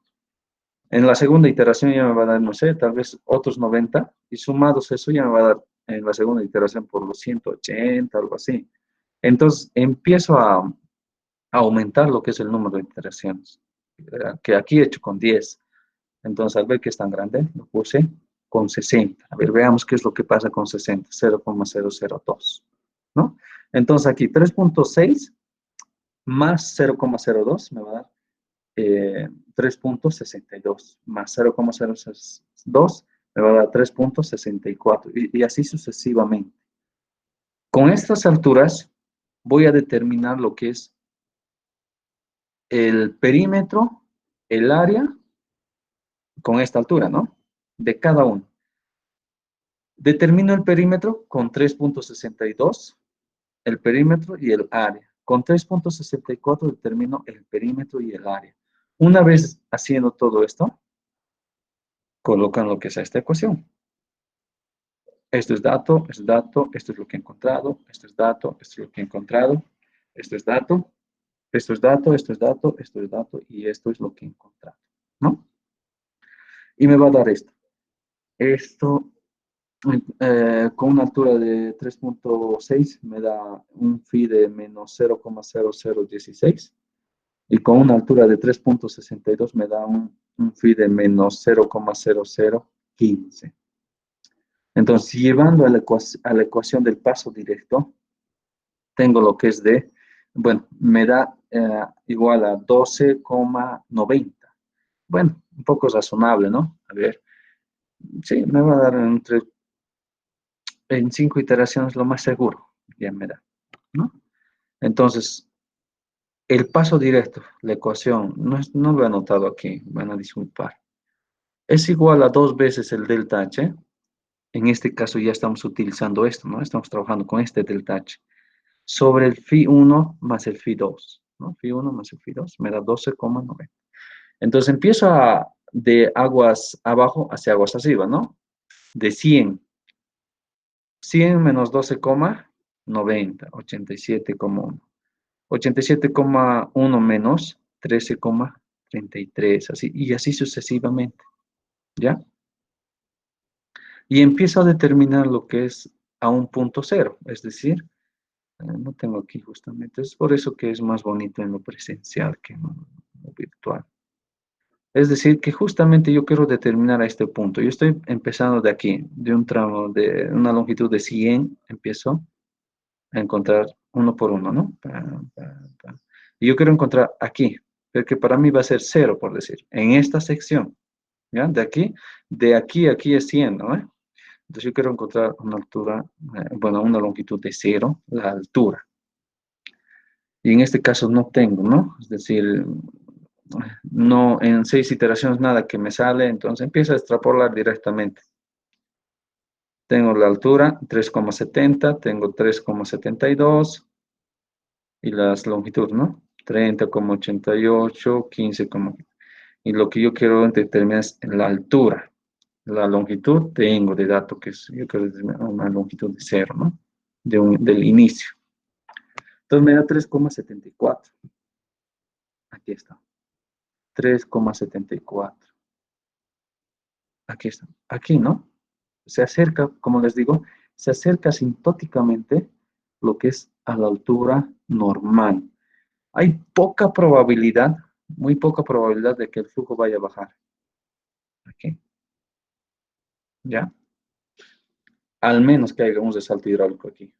En la segunda iteración ya me va a dar, no sé, tal vez otros 90, y sumados eso ya me va a dar en la segunda iteración por los 180, algo así. Entonces empiezo a aumentar lo que es el número de iteraciones, que aquí he hecho con 10. Entonces, al ver que es tan grande, lo puse con 60. A ver, veamos qué es lo que pasa con 60, 0,002, ¿no? Entonces, aquí 3.6 más 0,02 me va a dar 3.62, más 0,062 me va a dar 3.64, y así sucesivamente. Con estas alturas, voy a determinar lo que es el perímetro, el área, con esta altura, ¿no? De cada uno. Determino el perímetro con 3.62, el perímetro y el área. Con 3.64 determino el perímetro y el área. Una vez haciendo todo esto, colocan lo que es esta ecuación. Esto es dato, esto es lo que he encontrado, esto es dato, esto es lo que he encontrado, esto es dato, esto es dato, esto es dato, esto es dato, y esto es lo que he encontrado, ¿no? Y me va a dar esto. Esto, con una altura de 3.6 me da un phi de menos 0,0016, y con una altura de 3.62 me da un phi de menos 0,0015. Entonces, llevando a la ecuación del paso directo, tengo lo que es de, bueno, me da igual a 12,90. Bueno, un poco razonable, ¿no? A ver, sí, me va a dar en 5 iteraciones lo más seguro, ya me da, ¿no? Entonces, el paso directo, la ecuación, no lo he anotado aquí, van a disculpar. Es igual a 2 veces el delta H. En este caso ya estamos utilizando esto, ¿no? Estamos trabajando con este delta H. Sobre el phi 1 más el phi 2, ¿no? Phi 1 más el phi 2 me da 12,90. Entonces empiezo de aguas abajo hacia aguas arriba, ¿no? De 100 menos 12,90 90, 87,1. 87,1 menos 13,33, así, y así sucesivamente, ¿ya? Y empiezo a determinar lo que es a un punto cero, es decir, no tengo aquí justamente, es por eso que es más bonito en lo presencial que en lo virtual. Es decir, que justamente yo quiero determinar a este punto. Yo estoy empezando de aquí, de un tramo, de una longitud de 100, empiezo a encontrar uno por uno, ¿no? Pa. Y yo quiero encontrar aquí, porque para mí va a ser cero, por decir, en esta sección, ¿ya? De aquí a aquí es 100, ¿no? Entonces yo quiero encontrar una altura, bueno, una longitud de cero, la altura. Y en este caso no tengo, ¿no? Es decir, no, en 6 iteraciones nada que me sale, entonces empiezo a extrapolar directamente. Tengo la altura 3,70, tengo 3,72 y las longitudes, ¿no? 30,88, 15, y lo que yo quiero determinar es la altura. La longitud tengo de dato que es, yo quiero determinar una longitud de cero, ¿no? Del inicio. Entonces me da 3,74. Aquí está. 3,74. Aquí está. Aquí, ¿no? Se acerca, como les digo, se acerca asintóticamente lo que es a la altura normal. Hay poca probabilidad, muy poca probabilidad de que el flujo vaya a bajar. Aquí, ¿ya? Al menos que haya un resalto hidráulico aquí.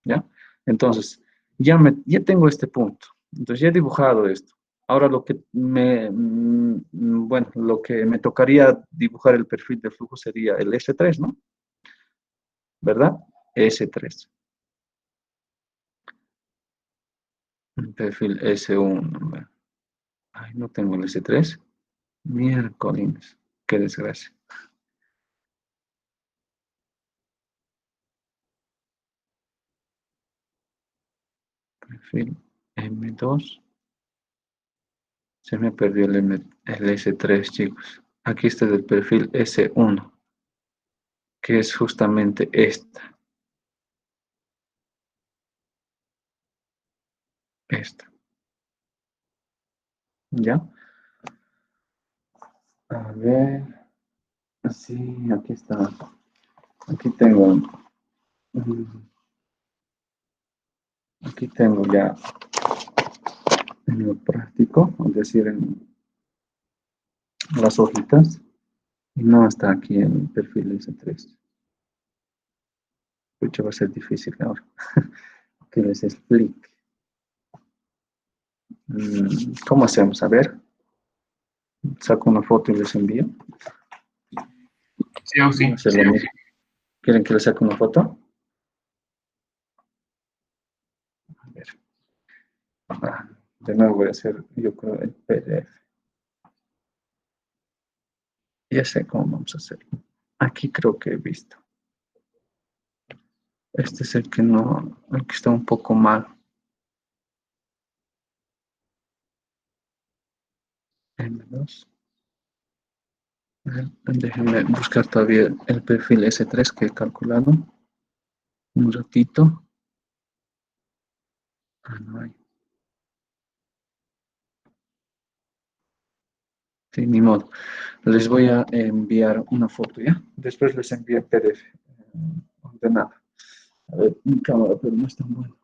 ¿Ya? Entonces, ya tengo este punto. Entonces, ya he dibujado esto. Ahora bueno, lo que me tocaría dibujar el perfil de flujo sería el S3, ¿no? ¿Verdad? S3. Perfil S1. Ay, no tengo el S3. Miércoles. Qué desgracia. Perfil M2. Se me perdió el S3, chicos. Aquí está el perfil S1, que es justamente esta. Esta. ¿Ya? A ver. Sí, aquí está. Aquí tengo. Aquí tengo ya en lo práctico, es decir, en las hojitas. Y no está aquí en el perfil S3. Pucha, va a ser difícil ahora. Que les explique. ¿Cómo hacemos? A ver, saco una foto y les envío. Sí, o Voy a sí. hacer lo mismo. ¿Quieren que les saque una foto? A ver. De nuevo voy a hacer, yo creo, el PDF. Ya sé cómo vamos a hacer. Aquí creo que he visto. Este es el que no, el que está un poco mal. M2. Déjenme buscar todavía el perfil S3 que he calculado. Un ratito. Ah, no hay. Sí, ni modo. Les voy a enviar una foto, ¿ya? Después les envío el PDF ordenado. A ver, mi cámara, pero no es tan buena.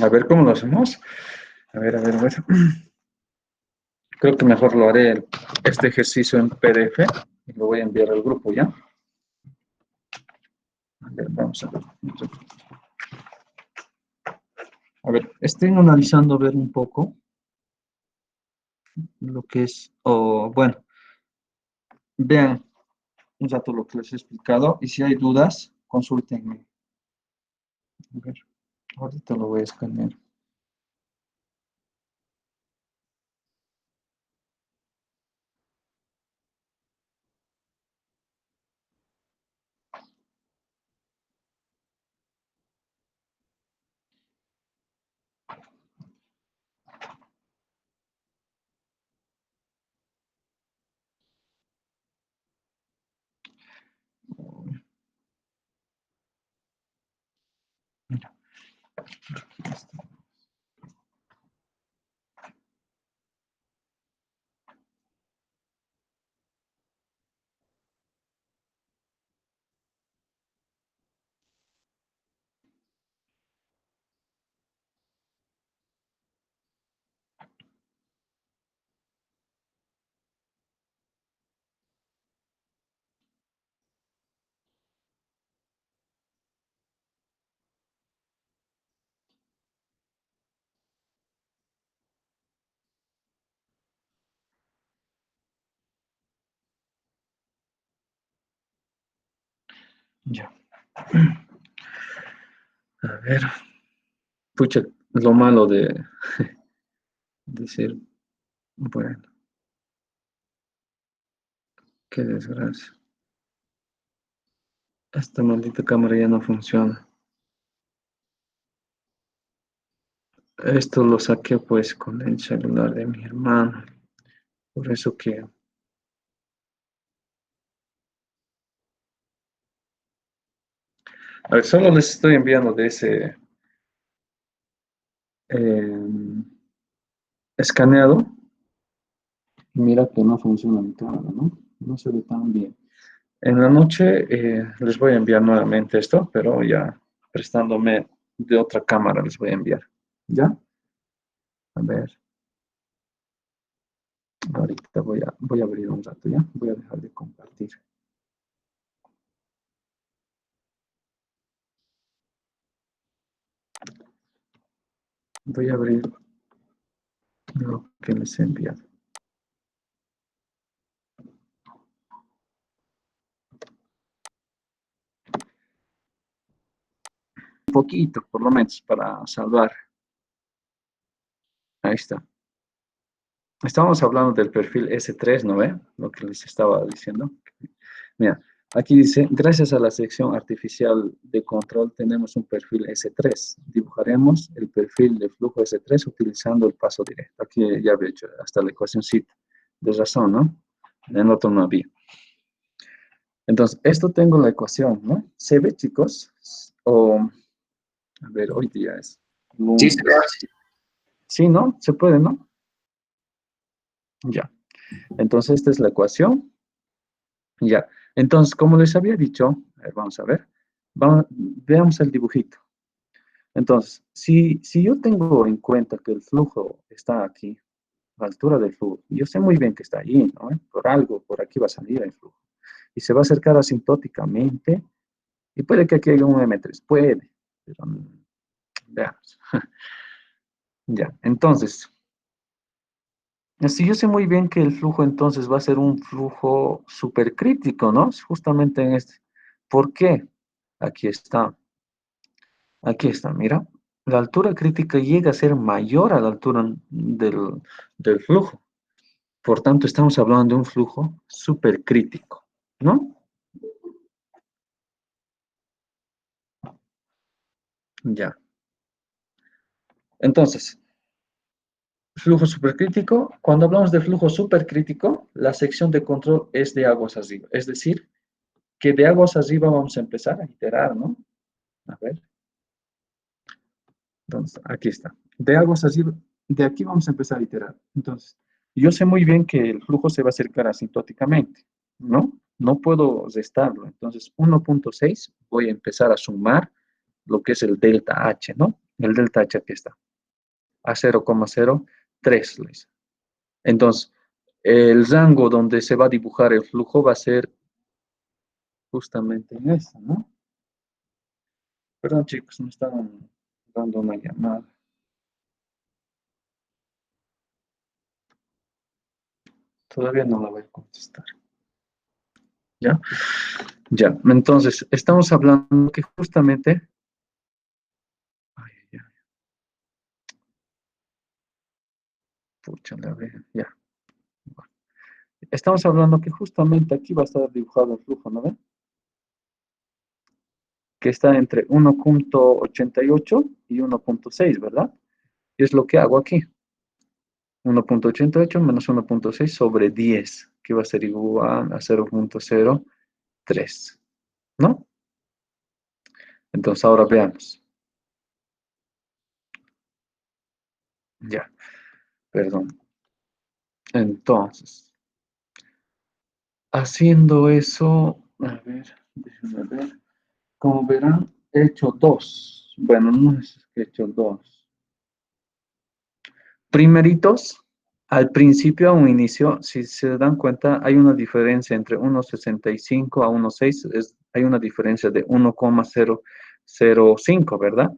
A ver cómo lo hacemos. A ver, a ver, a ver. Creo que mejor lo haré este ejercicio en PDF y lo voy a enviar al grupo, ¿ya? A ver, vamos a ver. A ver, estén analizando a ver un poco lo que es, o bueno, vean un rato lo que les he explicado y si hay dudas, consúltenme. A ver, ahorita lo voy a escanear. Ya. A ver. Pucha, lo malo de decir, bueno, qué desgracia. Esta maldita cámara ya no funciona. Esto lo saqué pues con el celular de mi hermano. Por eso que... A ver, solo les estoy enviando de ese escaneado. Y mira que no funciona mi cámara, ¿no? No se ve tan bien. En la noche les voy a enviar nuevamente esto, pero ya prestándome de otra cámara les voy a enviar. ¿Ya? A ver. Ahorita voy a abrir un rato, ¿ya? Voy a dejar de compartir. Voy a abrir lo que les he enviado. Un poquito, por lo menos, para salvar. Ahí está. Estábamos hablando del perfil S3, ¿no ve? Lo que les estaba diciendo. Mira, aquí dice, gracias a la sección artificial de control tenemos un perfil S3. Dibujaremos el perfil de flujo S3 utilizando el paso directo. Aquí ya había hecho hasta la ecuacióncita de razón, ¿no? En el otro no había. Entonces, esto tengo la ecuación, ¿no? ¿Se ve, chicos? O, a ver, hoy día es Sí, lunes. se ve. Sí, ¿no? Se puede, ¿no? Ya. Entonces, esta es la ecuación. Ya. Entonces, como les había dicho, a ver, vamos a ver. Veamos el dibujito. Entonces, si yo tengo en cuenta que el flujo está aquí, la altura del flujo, yo sé muy bien que está allí, ¿no? Por algo, por aquí va a salir el flujo. Y se va a acercar asintóticamente, y puede que aquí haya un M3, puede, pero veamos. Ya, entonces, si yo sé muy bien que el flujo entonces va a ser un flujo supercrítico, ¿no? Justamente en este. ¿Por qué? Aquí está. Aquí está, mira. La altura crítica llega a ser mayor a la altura del flujo. Por tanto, estamos hablando de un flujo supercrítico, ¿no? Ya. Entonces, flujo supercrítico, cuando hablamos de flujo supercrítico, la sección de control es de aguas arriba. Es decir, que de aguas arriba vamos a empezar a iterar, ¿no? A ver. Entonces, aquí está. De aguas arriba, de aquí vamos a empezar a iterar. Entonces, yo sé muy bien que el flujo se va a acercar asintóticamente, ¿no? No puedo restarlo. Entonces, 1.6 voy a empezar a sumar lo que es el delta H, ¿no? El delta H aquí está. A 0,03. Entonces, el rango donde se va a dibujar el flujo va a ser justamente en esta, ¿no? Perdón, chicos, me estaban dando una llamada. Todavía no la voy a contestar. ¿Ya? Ya. Entonces, estamos hablando que justamente... Ay, ya. Pucha, la ve, ya. Estamos hablando que justamente aquí va a estar dibujado el flujo, ¿no ven? Que está entre 1.88 y 1.6, ¿verdad? Y es lo que hago aquí. 1.88 menos 1.6 sobre 10, que va a ser igual a 0.03, ¿no? Entonces ahora veamos. Ya, perdón. Entonces, haciendo eso, a ver, déjenme ver. Como verán, he hecho dos. Bueno, no es que he hecho dos. Primeritos, al principio, a un inicio, si se dan cuenta, hay una diferencia entre 1,65 a 1,6, hay una diferencia de 1,005, ¿verdad?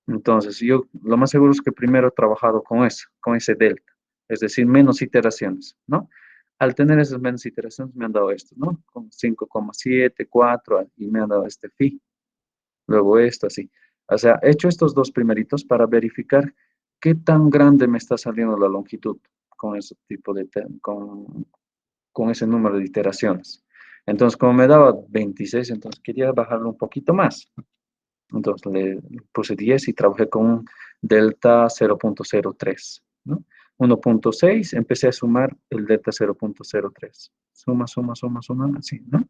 Entonces, yo lo más seguro es que primero he trabajado con eso, con ese delta, es decir, menos iteraciones, ¿no? Al tener esas menos iteraciones me han dado esto, ¿no? Con 5,7, 4 y me han dado este phi. Luego esto así. O sea, he hecho estos dos primeritos para verificar qué tan grande me está saliendo la longitud con ese tipo de, con ese número de iteraciones. Entonces, como me daba 26, entonces quería bajarlo un poquito más. Entonces le puse 10 y trabajé con un delta 0,03, ¿no? 1,6, empecé a sumar el delta 0,03. Suma, suma, suma, suma, así, ¿no?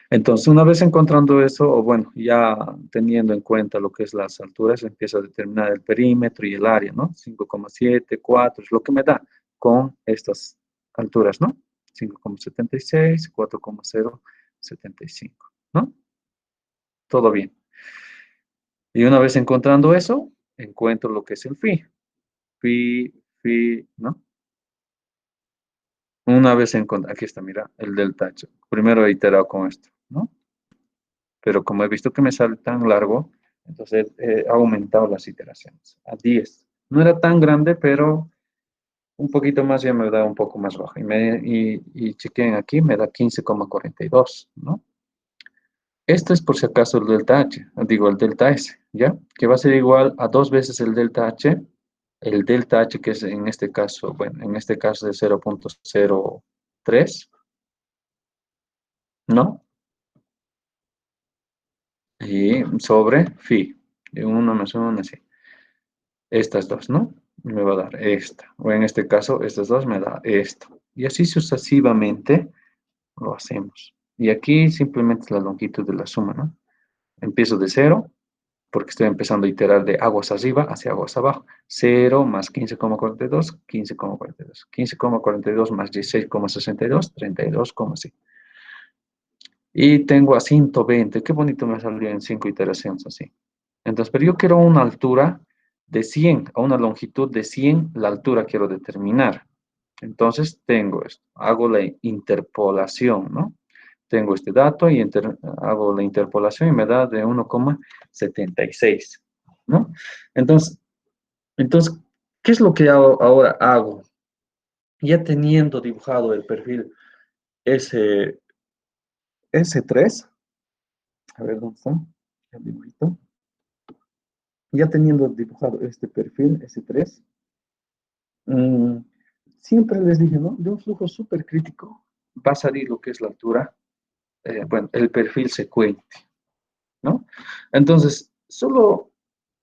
Entonces, una vez encontrando eso, o bueno, ya teniendo en cuenta lo que es las alturas, empiezo a determinar el perímetro y el área, ¿no? 5,7, 4, es lo que me da con estas alturas, ¿no? 5,76, 4,075, ¿no? Todo bien. Y una vez encontrando eso, encuentro lo que es el phi. Phi, ¿no? Una vez encontré, aquí está, mira, el delta H. Primero he iterado con esto, ¿no? Pero como he visto que me sale tan largo, entonces he aumentado las iteraciones a 10. No era tan grande, pero un poquito más ya me da un poco más bajo. Y chequen aquí, me da 15,42, ¿no? Esto es por si acaso el delta H, digo el delta S, ¿ya? Que va a ser igual a dos veces el delta H que es en este caso, bueno, en este caso de 0,03, ¿no? Y sobre phi, de 1 más 1, así. Estas dos, ¿no? Me va a dar esta. O en este caso, estas dos me da esto. Y así sucesivamente lo hacemos. Y aquí simplemente es la longitud de la suma, ¿no? Empiezo de cero, porque estoy empezando a iterar de aguas arriba hacia aguas abajo. 0 más 15,42, 15,42. 15,42 más 16,62, 32,6. Y tengo a 120. Qué bonito me salió en 5 iteraciones así. Entonces, pero yo quiero una altura de 100, a una longitud de 100, la altura quiero determinar. Entonces, tengo esto. Hago la interpolación, ¿no? Tengo este dato y hago la interpolación y me da de 1,76, ¿no? Entonces, entonces, ¿qué es lo que ahora hago? Ya teniendo dibujado el perfil S, S3, a ver dónde está, el dibujito. Ya teniendo dibujado este perfil S3, mm, siempre les dije, ¿no? De un flujo súper crítico va a salir lo que es la altura, bueno, el perfil secuente, ¿no? Entonces, solo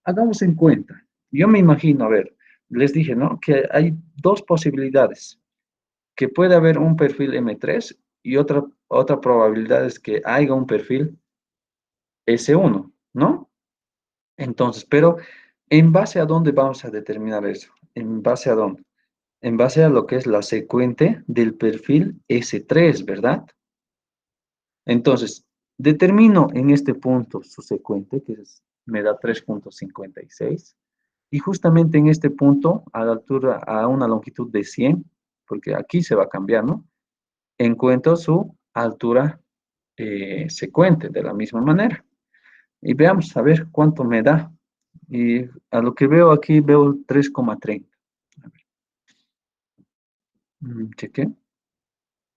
hagamos en cuenta. Yo me imagino, a ver, les dije, ¿no? Que hay dos posibilidades, que puede haber un perfil M3 y otra probabilidad es que haya un perfil S1, ¿no? Entonces, pero ¿en base a dónde vamos a determinar eso? ¿En base a dónde? En base a lo que es la secuente del perfil S3, ¿verdad? Entonces, determino en este punto su secuente, me da 3,56, y justamente en este punto, a la altura, a una longitud de 100, porque aquí se va a cambiar, ¿no? Encuentro su altura secuente de la misma manera. Y veamos a ver cuánto me da. Y a lo que veo aquí, veo 3,30. Cheque.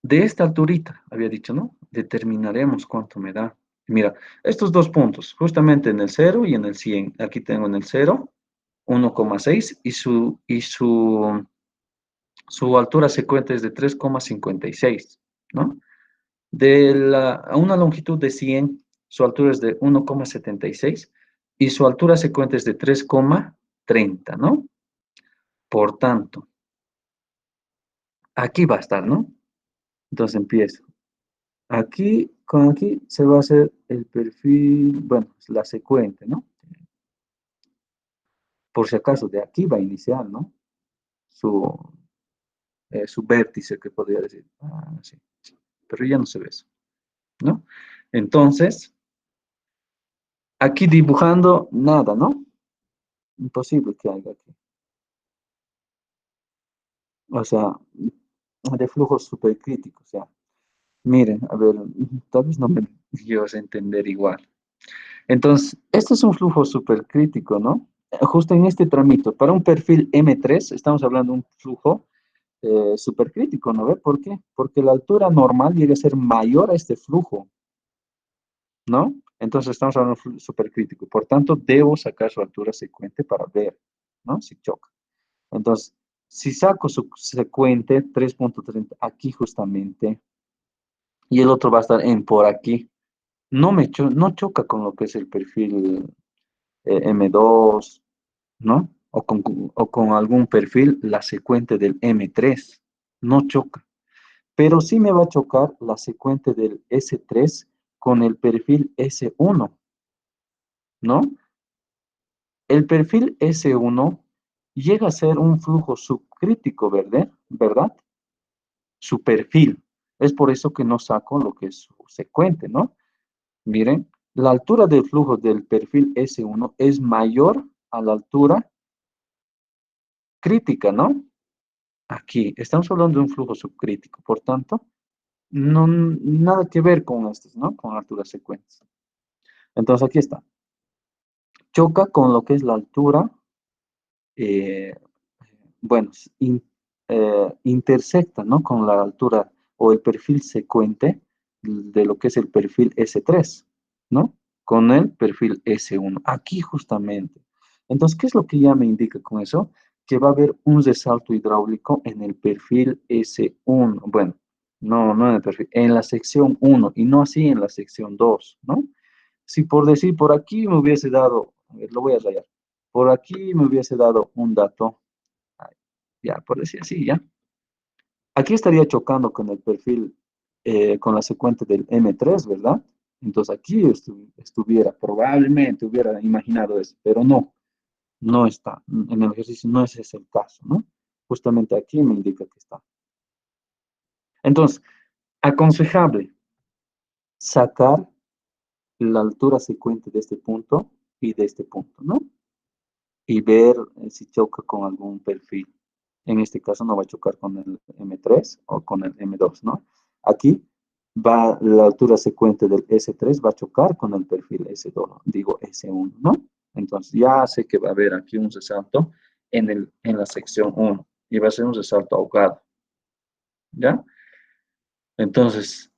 De esta alturita, había dicho, ¿no? Determinaremos cuánto me da. Mira, estos dos puntos, justamente en el 0 y en el 100. Aquí tengo en el 0, 1,6 su altura secuente es de 3,56, ¿no? A una longitud de 100, su altura es de 1,76 y su altura secuente es de 3,30, ¿no? Por tanto, aquí va a estar, ¿no? Entonces empiezo. Aquí, con aquí se va a hacer el perfil, bueno, la secuente, ¿no? Por si acaso, de aquí va a iniciar, ¿no? Su, su vértice, que podría decir. Ah, sí, sí. Pero ya no se ve eso, ¿no? Entonces, aquí dibujando nada, ¿no? Imposible que haya aquí. O sea, de flujos supercríticos, o sea. Miren, a ver, tal vez no me llevas a entender igual. Entonces, este es un flujo supercrítico, ¿no? Justo en este tramito, para un perfil M3, estamos hablando de un flujo supercrítico, ¿no ve? ¿Por qué? Porque la altura normal llega a ser mayor a este flujo, ¿no? Entonces estamos hablando de un flujo supercrítico. Por tanto, debo sacar su altura secuente para ver, ¿no? Si choca. Entonces, si saco su secuente 3.30 aquí justamente, y el otro va a estar en por aquí, no choca con lo que es el perfil M2, ¿no? O con algún perfil, la secuente del M3, no choca. Pero sí me va a chocar la secuente del S3 con el perfil S1, ¿no? El perfil S1 llega a ser un flujo subcrítico, ¿verdad? ¿Verdad? Su perfil. Es por eso que no saco lo que es su secuente, ¿no? Miren, la altura del flujo del perfil S1 es mayor a la altura crítica, ¿no? Aquí, estamos hablando de un flujo subcrítico, por tanto, no, nada que ver con estos, ¿no? Con alturas secuentes. Entonces, aquí está. Choca con lo que es la altura, eh, bueno, intersecta, ¿no? Con la altura o el perfil secuente de lo que es el perfil S3, ¿no? Con el perfil S1. Aquí justamente. Entonces, ¿qué es lo que ya me indica con eso? Que va a haber un resalto hidráulico en el perfil S1. Bueno, no en el perfil, en la sección 1 y no así en la sección 2, ¿no? Si por decir, por aquí me hubiese dado, a ver, lo voy a rayar, por aquí me hubiese dado un dato, ya, por decir así, ya. Aquí estaría chocando con el perfil, con la secuente del M3, ¿verdad? Entonces aquí estuviera, probablemente hubiera imaginado eso, pero no está. En el ejercicio no ese es el caso, ¿no? Justamente aquí me indica que está. Entonces, aconsejable sacar la altura secuente de este punto y de este punto, ¿no? Y ver si choca con algún perfil. En este caso no va a chocar con el M3 o con el M2, ¿no? Aquí va la altura secuente del S3 va a chocar con el perfil S2, digo S1, ¿no? Entonces ya sé que va a haber aquí un resalto en la sección 1 y va a ser un resalto ahogado, ¿ya? Entonces,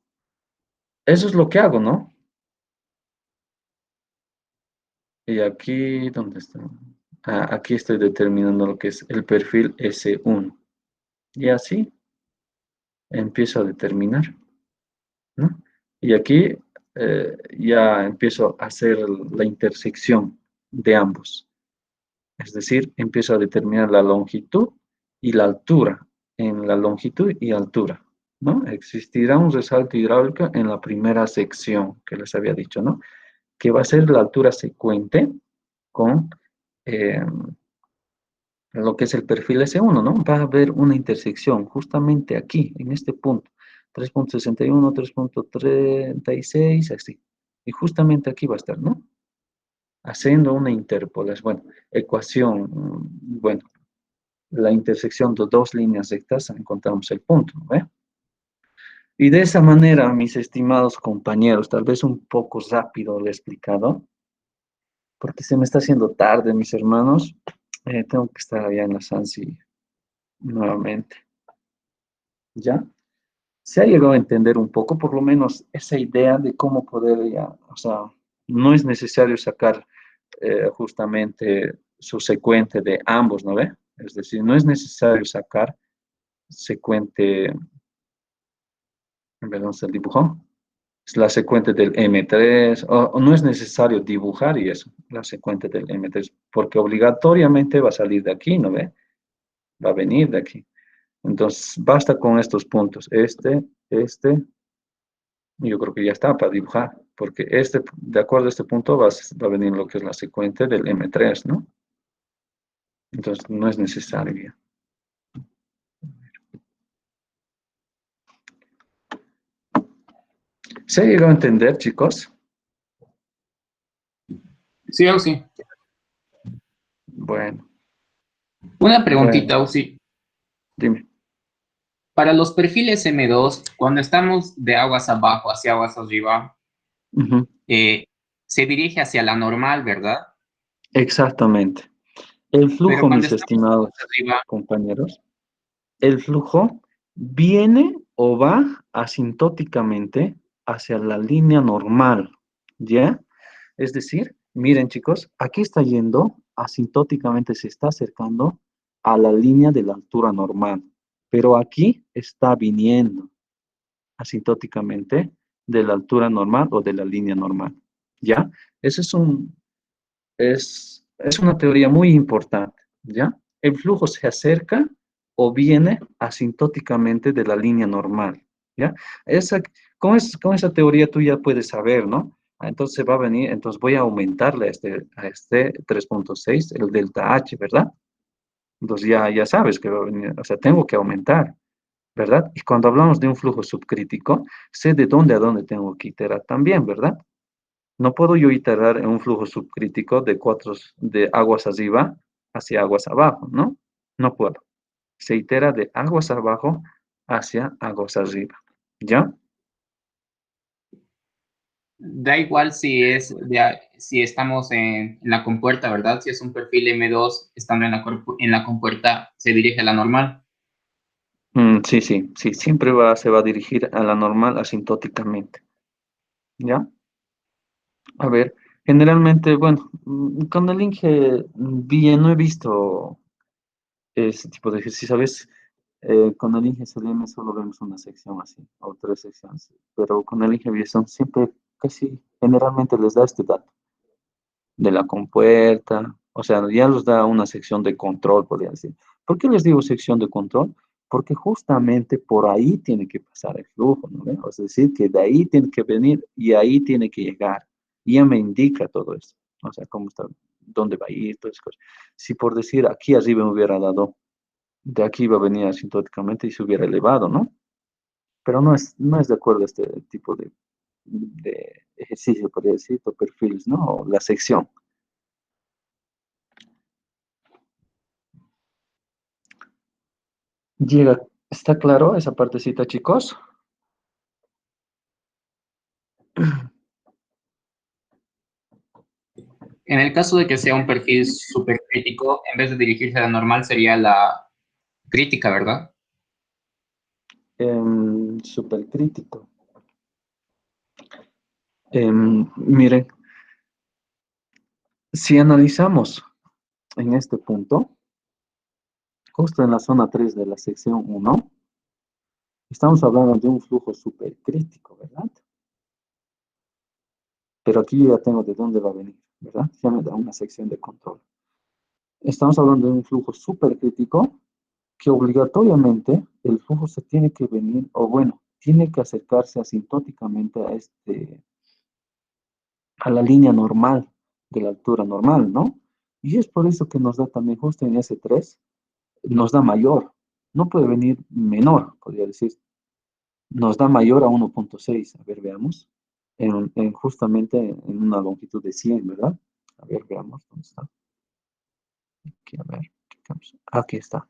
eso es lo que hago, ¿no? Y aquí, ¿dónde está? Ah, aquí estoy determinando lo que es el perfil S1. Y así empiezo a determinar, ¿no? Y aquí ya empiezo a hacer la intersección de ambos. Es decir, empiezo a determinar la longitud y la altura en la longitud y altura, ¿no? Existirá un resalto hidráulico en la primera sección que les había dicho, ¿no? Que va a ser la altura secuente con eh, lo que es el perfil S1, ¿no? Va a haber una intersección justamente aquí, en este punto. 3.61, 3.36, así. Y justamente aquí va a estar, ¿no? Haciendo una interpolación, bueno, ecuación, bueno, la intersección de dos líneas rectas, encontramos el punto, ¿no? ¿Ve? Y de esa manera, mis estimados compañeros, tal vez un poco rápido lo he explicado, porque se me está haciendo tarde, mis hermanos. Tengo que estar allá en la SANSI nuevamente, ¿ya? Se ha llegado a entender un poco, por lo menos, esa idea de cómo poder ya, o sea, no es necesario sacar justamente su secuente de ambos, ¿no ve? Es decir, no es necesario sacar secuente, perdón, se dibujó, es la secuente del M3, o no es necesario dibujar y eso, la secuente del M3, porque obligatoriamente va a salir de aquí, ¿no ve? Va a venir de aquí. Entonces, basta con estos puntos, este, yo creo que ya está para dibujar, porque de acuerdo a este punto va a venir lo que es la secuencia del M3, ¿no? Entonces no es necesario. ¿Se llegó a entender, chicos? Sí, Auxi. Bueno, Una preguntita, bueno, Auxi. dime. Para los perfiles M2, cuando estamos de aguas abajo hacia aguas arriba, Ujú, se dirige hacia la normal, ¿verdad? exactamente. El Pero flujo, cuando mis estamos de estimados aguas arriba, compañeros, el flujo viene o va asintóticamente hacia la línea normal, ¿ya? Es decir, miren chicos, aquí está yendo, asintóticamente se está acercando a la línea de la altura normal, pero aquí está viniendo asintóticamente de la altura normal o de la línea normal, ¿ya? Ese es una teoría muy importante, ¿ya? El flujo se acerca o viene asintóticamente de la línea normal, ¿ya? Esa, con esa teoría tú ya puedes saber, ¿no? Entonces va a venir, entonces voy a aumentarle a este 3.6 el delta H, ¿verdad? Entonces ya sabes que va a venir, o sea, tengo que aumentar, ¿verdad? Y cuando hablamos de un flujo subcrítico, sé de dónde a dónde tengo que iterar también, ¿verdad? No puedo yo iterar en un flujo subcrítico de aguas arriba hacia aguas abajo, ¿no? No puedo. Se itera de aguas abajo hacia aguas arriba, ¿ya? da igual si estamos en la compuerta, ¿verdad? Si es un perfil M2, estando en la compuerta, se dirige a la normal. Sí, siempre se va a dirigir a la normal asintóticamente, ¿ya? A ver, generalmente, bueno, con el Inge bien no he visto ese tipo de ejercicio, ¿sabes? Con el Inge SLM solo vemos una sección así, o tres secciones, pero con el Inge Bieson siempre, casi, generalmente les da este dato de la compuerta, o sea, ya les da una sección de control, podría decir. ¿Por qué les digo sección de control? Porque justamente por ahí tiene que pasar el flujo, ¿no? ¿Ve? Es decir, que de ahí tiene que venir y ahí tiene que llegar. Y ya me indica todo eso, o sea, cómo está, dónde va a ir, todas esas cosas. Si por decir aquí arriba me hubiera dado, de aquí iba a venir asintóticamente y se hubiera elevado, ¿no? Pero no es de acuerdo a este tipo de ejercicio, podría decir, o perfiles, ¿no? O la sección. Llega, ¿está claro esa partecita, chicos? En el caso de que sea un perfil súper crítico, en vez de dirigirse a la normal, sería la crítica, ¿verdad? Súper crítico. Miren, si analizamos en este punto, justo en la zona 3 de la sección 1, estamos hablando de un flujo súper crítico, ¿verdad? Pero aquí yo ya tengo de dónde va a venir, ¿verdad? Ya me da una sección de control. Estamos hablando de un flujo súper crítico que obligatoriamente el flujo se tiene que venir, o bueno, tiene que acercarse asintóticamente a la línea normal, de la altura normal, ¿no? Y es por eso que nos da también justo en S3, nos da mayor, no puede venir menor, podría decir, nos da mayor a 1.6. A ver, veamos, justamente en una longitud de 100, ¿verdad? A ver, veamos, ¿dónde está? Aquí, a ver, aquí está.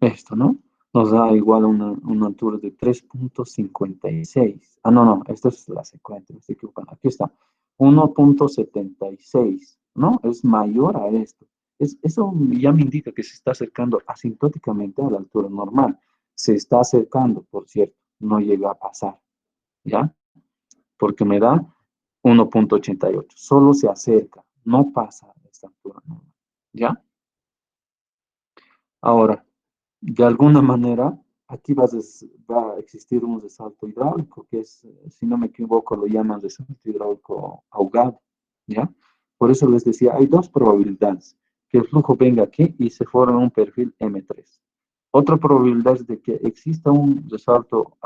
Esto, ¿no? Nos da igual una altura de 3.56. Ah, no, esta es la secuencia, me estoy equivocando. Aquí está, 1.76, ¿no? Es mayor a esto. Eso ya me indica que se está acercando asintóticamente a la altura normal. Se está acercando, por cierto, no llega a pasar, ¿ya? Porque me da 1.88. Solo se acerca, no pasa a esta altura normal, ¿ya? Ahora, de alguna manera, aquí va a existir un resalto hidráulico, que es, si no me equivoco, lo llaman resalto hidráulico ahogado, ¿ya? Por eso les decía, hay dos probabilidades, que el flujo venga aquí y se forme un perfil M3. Otra probabilidad es de que exista un resalto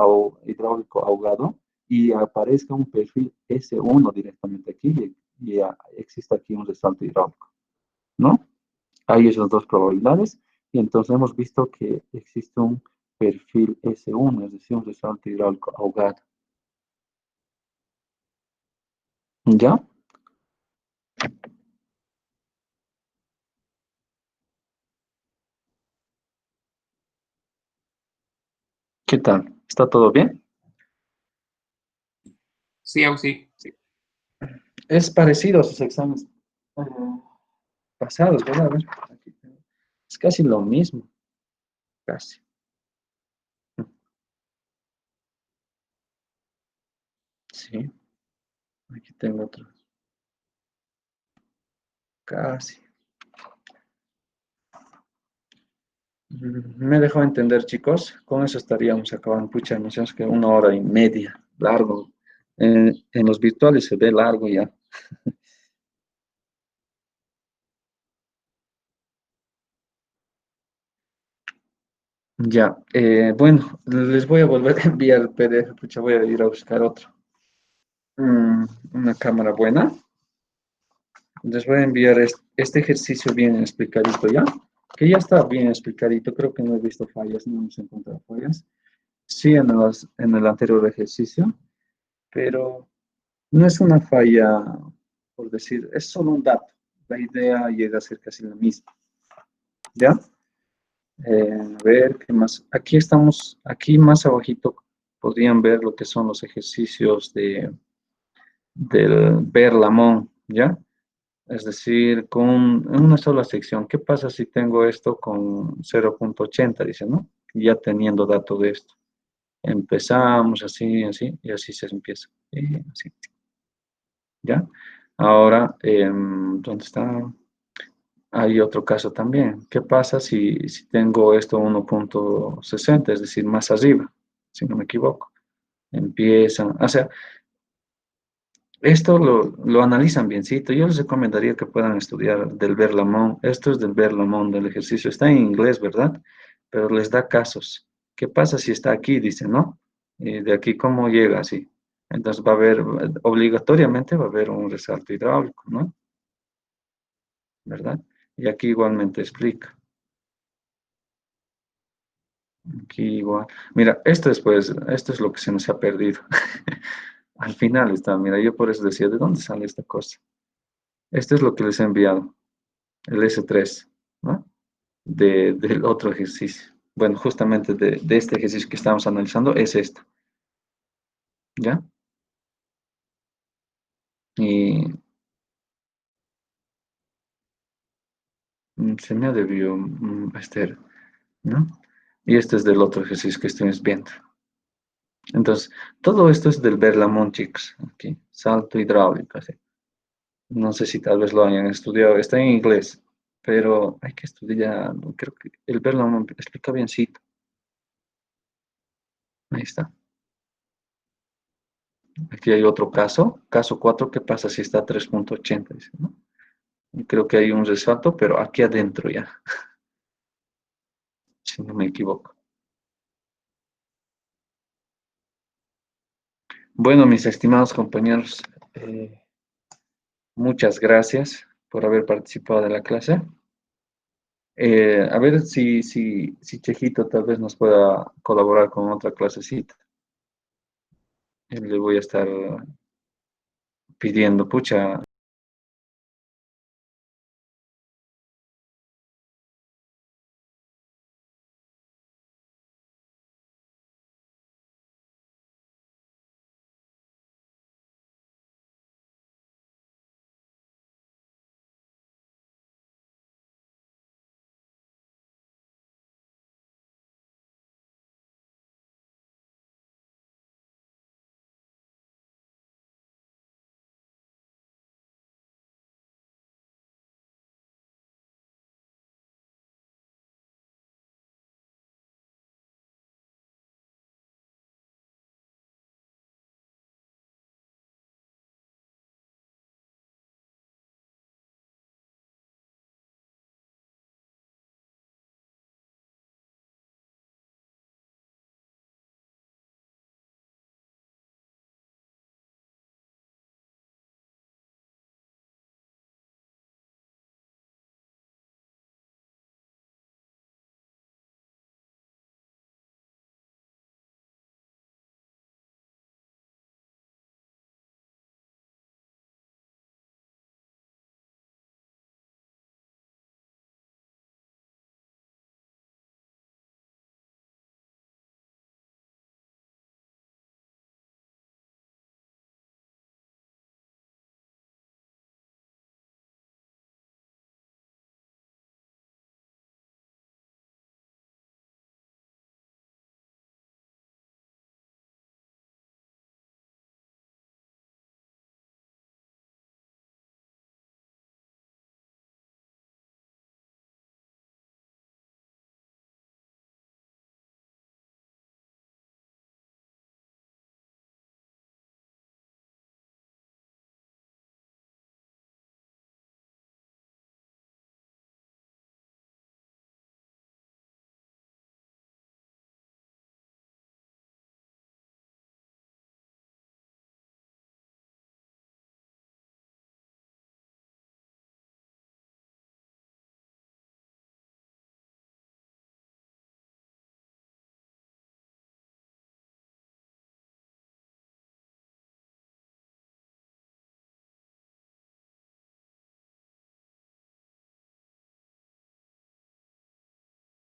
hidráulico ahogado y aparezca un perfil S1 directamente aquí y exista aquí un resalto hidráulico, ¿no? Hay esas dos probabilidades y entonces hemos visto que existe un perfil S1, es decir, un resalto hidráulico ahogado. ¿Ya? ¿Qué tal? ¿Está todo bien? Sí, sí. Es parecido a sus exámenes eh, pasados, ¿verdad? A ver, aquí tengo. Es casi lo mismo, casi. Sí, aquí tengo otro. Casi. Me dejó entender, chicos. Con eso estaríamos acabando. Pucha, no sé, es que 1 hora y media, largo. En los virtuales se ve largo ya. Ya, bueno, les voy a volver a enviar el PDF, pucha, voy a ir a buscar otro. Una cámara buena. Les voy a enviar este ejercicio bien explicadito ya, que ya está bien explicadito, creo que no he visto fallas, no hemos encontrado fallas. Sí, en el anterior ejercicio, pero no es una falla, por decir, es solo un dato. La idea llega a ser casi la misma. ¿Ya? A ver, ¿qué más? Aquí estamos, aquí más abajito podrían ver lo que son los ejercicios del Berlamont, ¿ya? Es decir, con una sola sección. ¿Qué pasa si tengo esto con 0,80? Dice, ¿no? Ya teniendo dato de esto. Empezamos así, así, y así se empieza. Y así, ¿ya? Ahora, ¿dónde está? Hay otro caso también. ¿Qué pasa si tengo esto 1,60, es decir, más arriba, si no me equivoco? Empiezan, o sea, esto lo analizan biencito. Yo les recomendaría que puedan estudiar del Berlamont. Esto es del Berlamont, del ejercicio. Está en inglés, ¿verdad? Pero les da casos. ¿Qué pasa si está aquí? Dice, ¿no? Y de aquí, ¿cómo llega así? Entonces va a haber, obligatoriamente va a haber un resalto hidráulico, ¿no? ¿Verdad? Y aquí igualmente explica. Aquí igual. Mira, esto es lo que se nos ha perdido. Al final está, mira, yo por eso decía, ¿de dónde sale esta cosa? Esto es lo que les he enviado, el S3, ¿no? Del otro ejercicio. Bueno, justamente de este ejercicio que estamos analizando es esto, ¿ya? Y se me ha debido, ¿no? Y este es del otro ejercicio que estoy viendo. Entonces, todo esto es del Berlamont, chicos. Aquí, salto hidráulico, así. No sé si tal vez lo hayan estudiado. Está en inglés, pero hay que estudiar. Creo que el Berlamont explica biencito. Ahí está. Aquí hay otro caso. Caso 4, ¿qué pasa si está a 3,80? Dice, ¿no? Y creo que hay un resalto, pero aquí adentro ya, si no me equivoco. Bueno, mis estimados compañeros, muchas gracias por haber participado de la clase. A ver si Chejito tal vez nos pueda colaborar con otra clasecita. Le voy a estar pidiendo, pucha,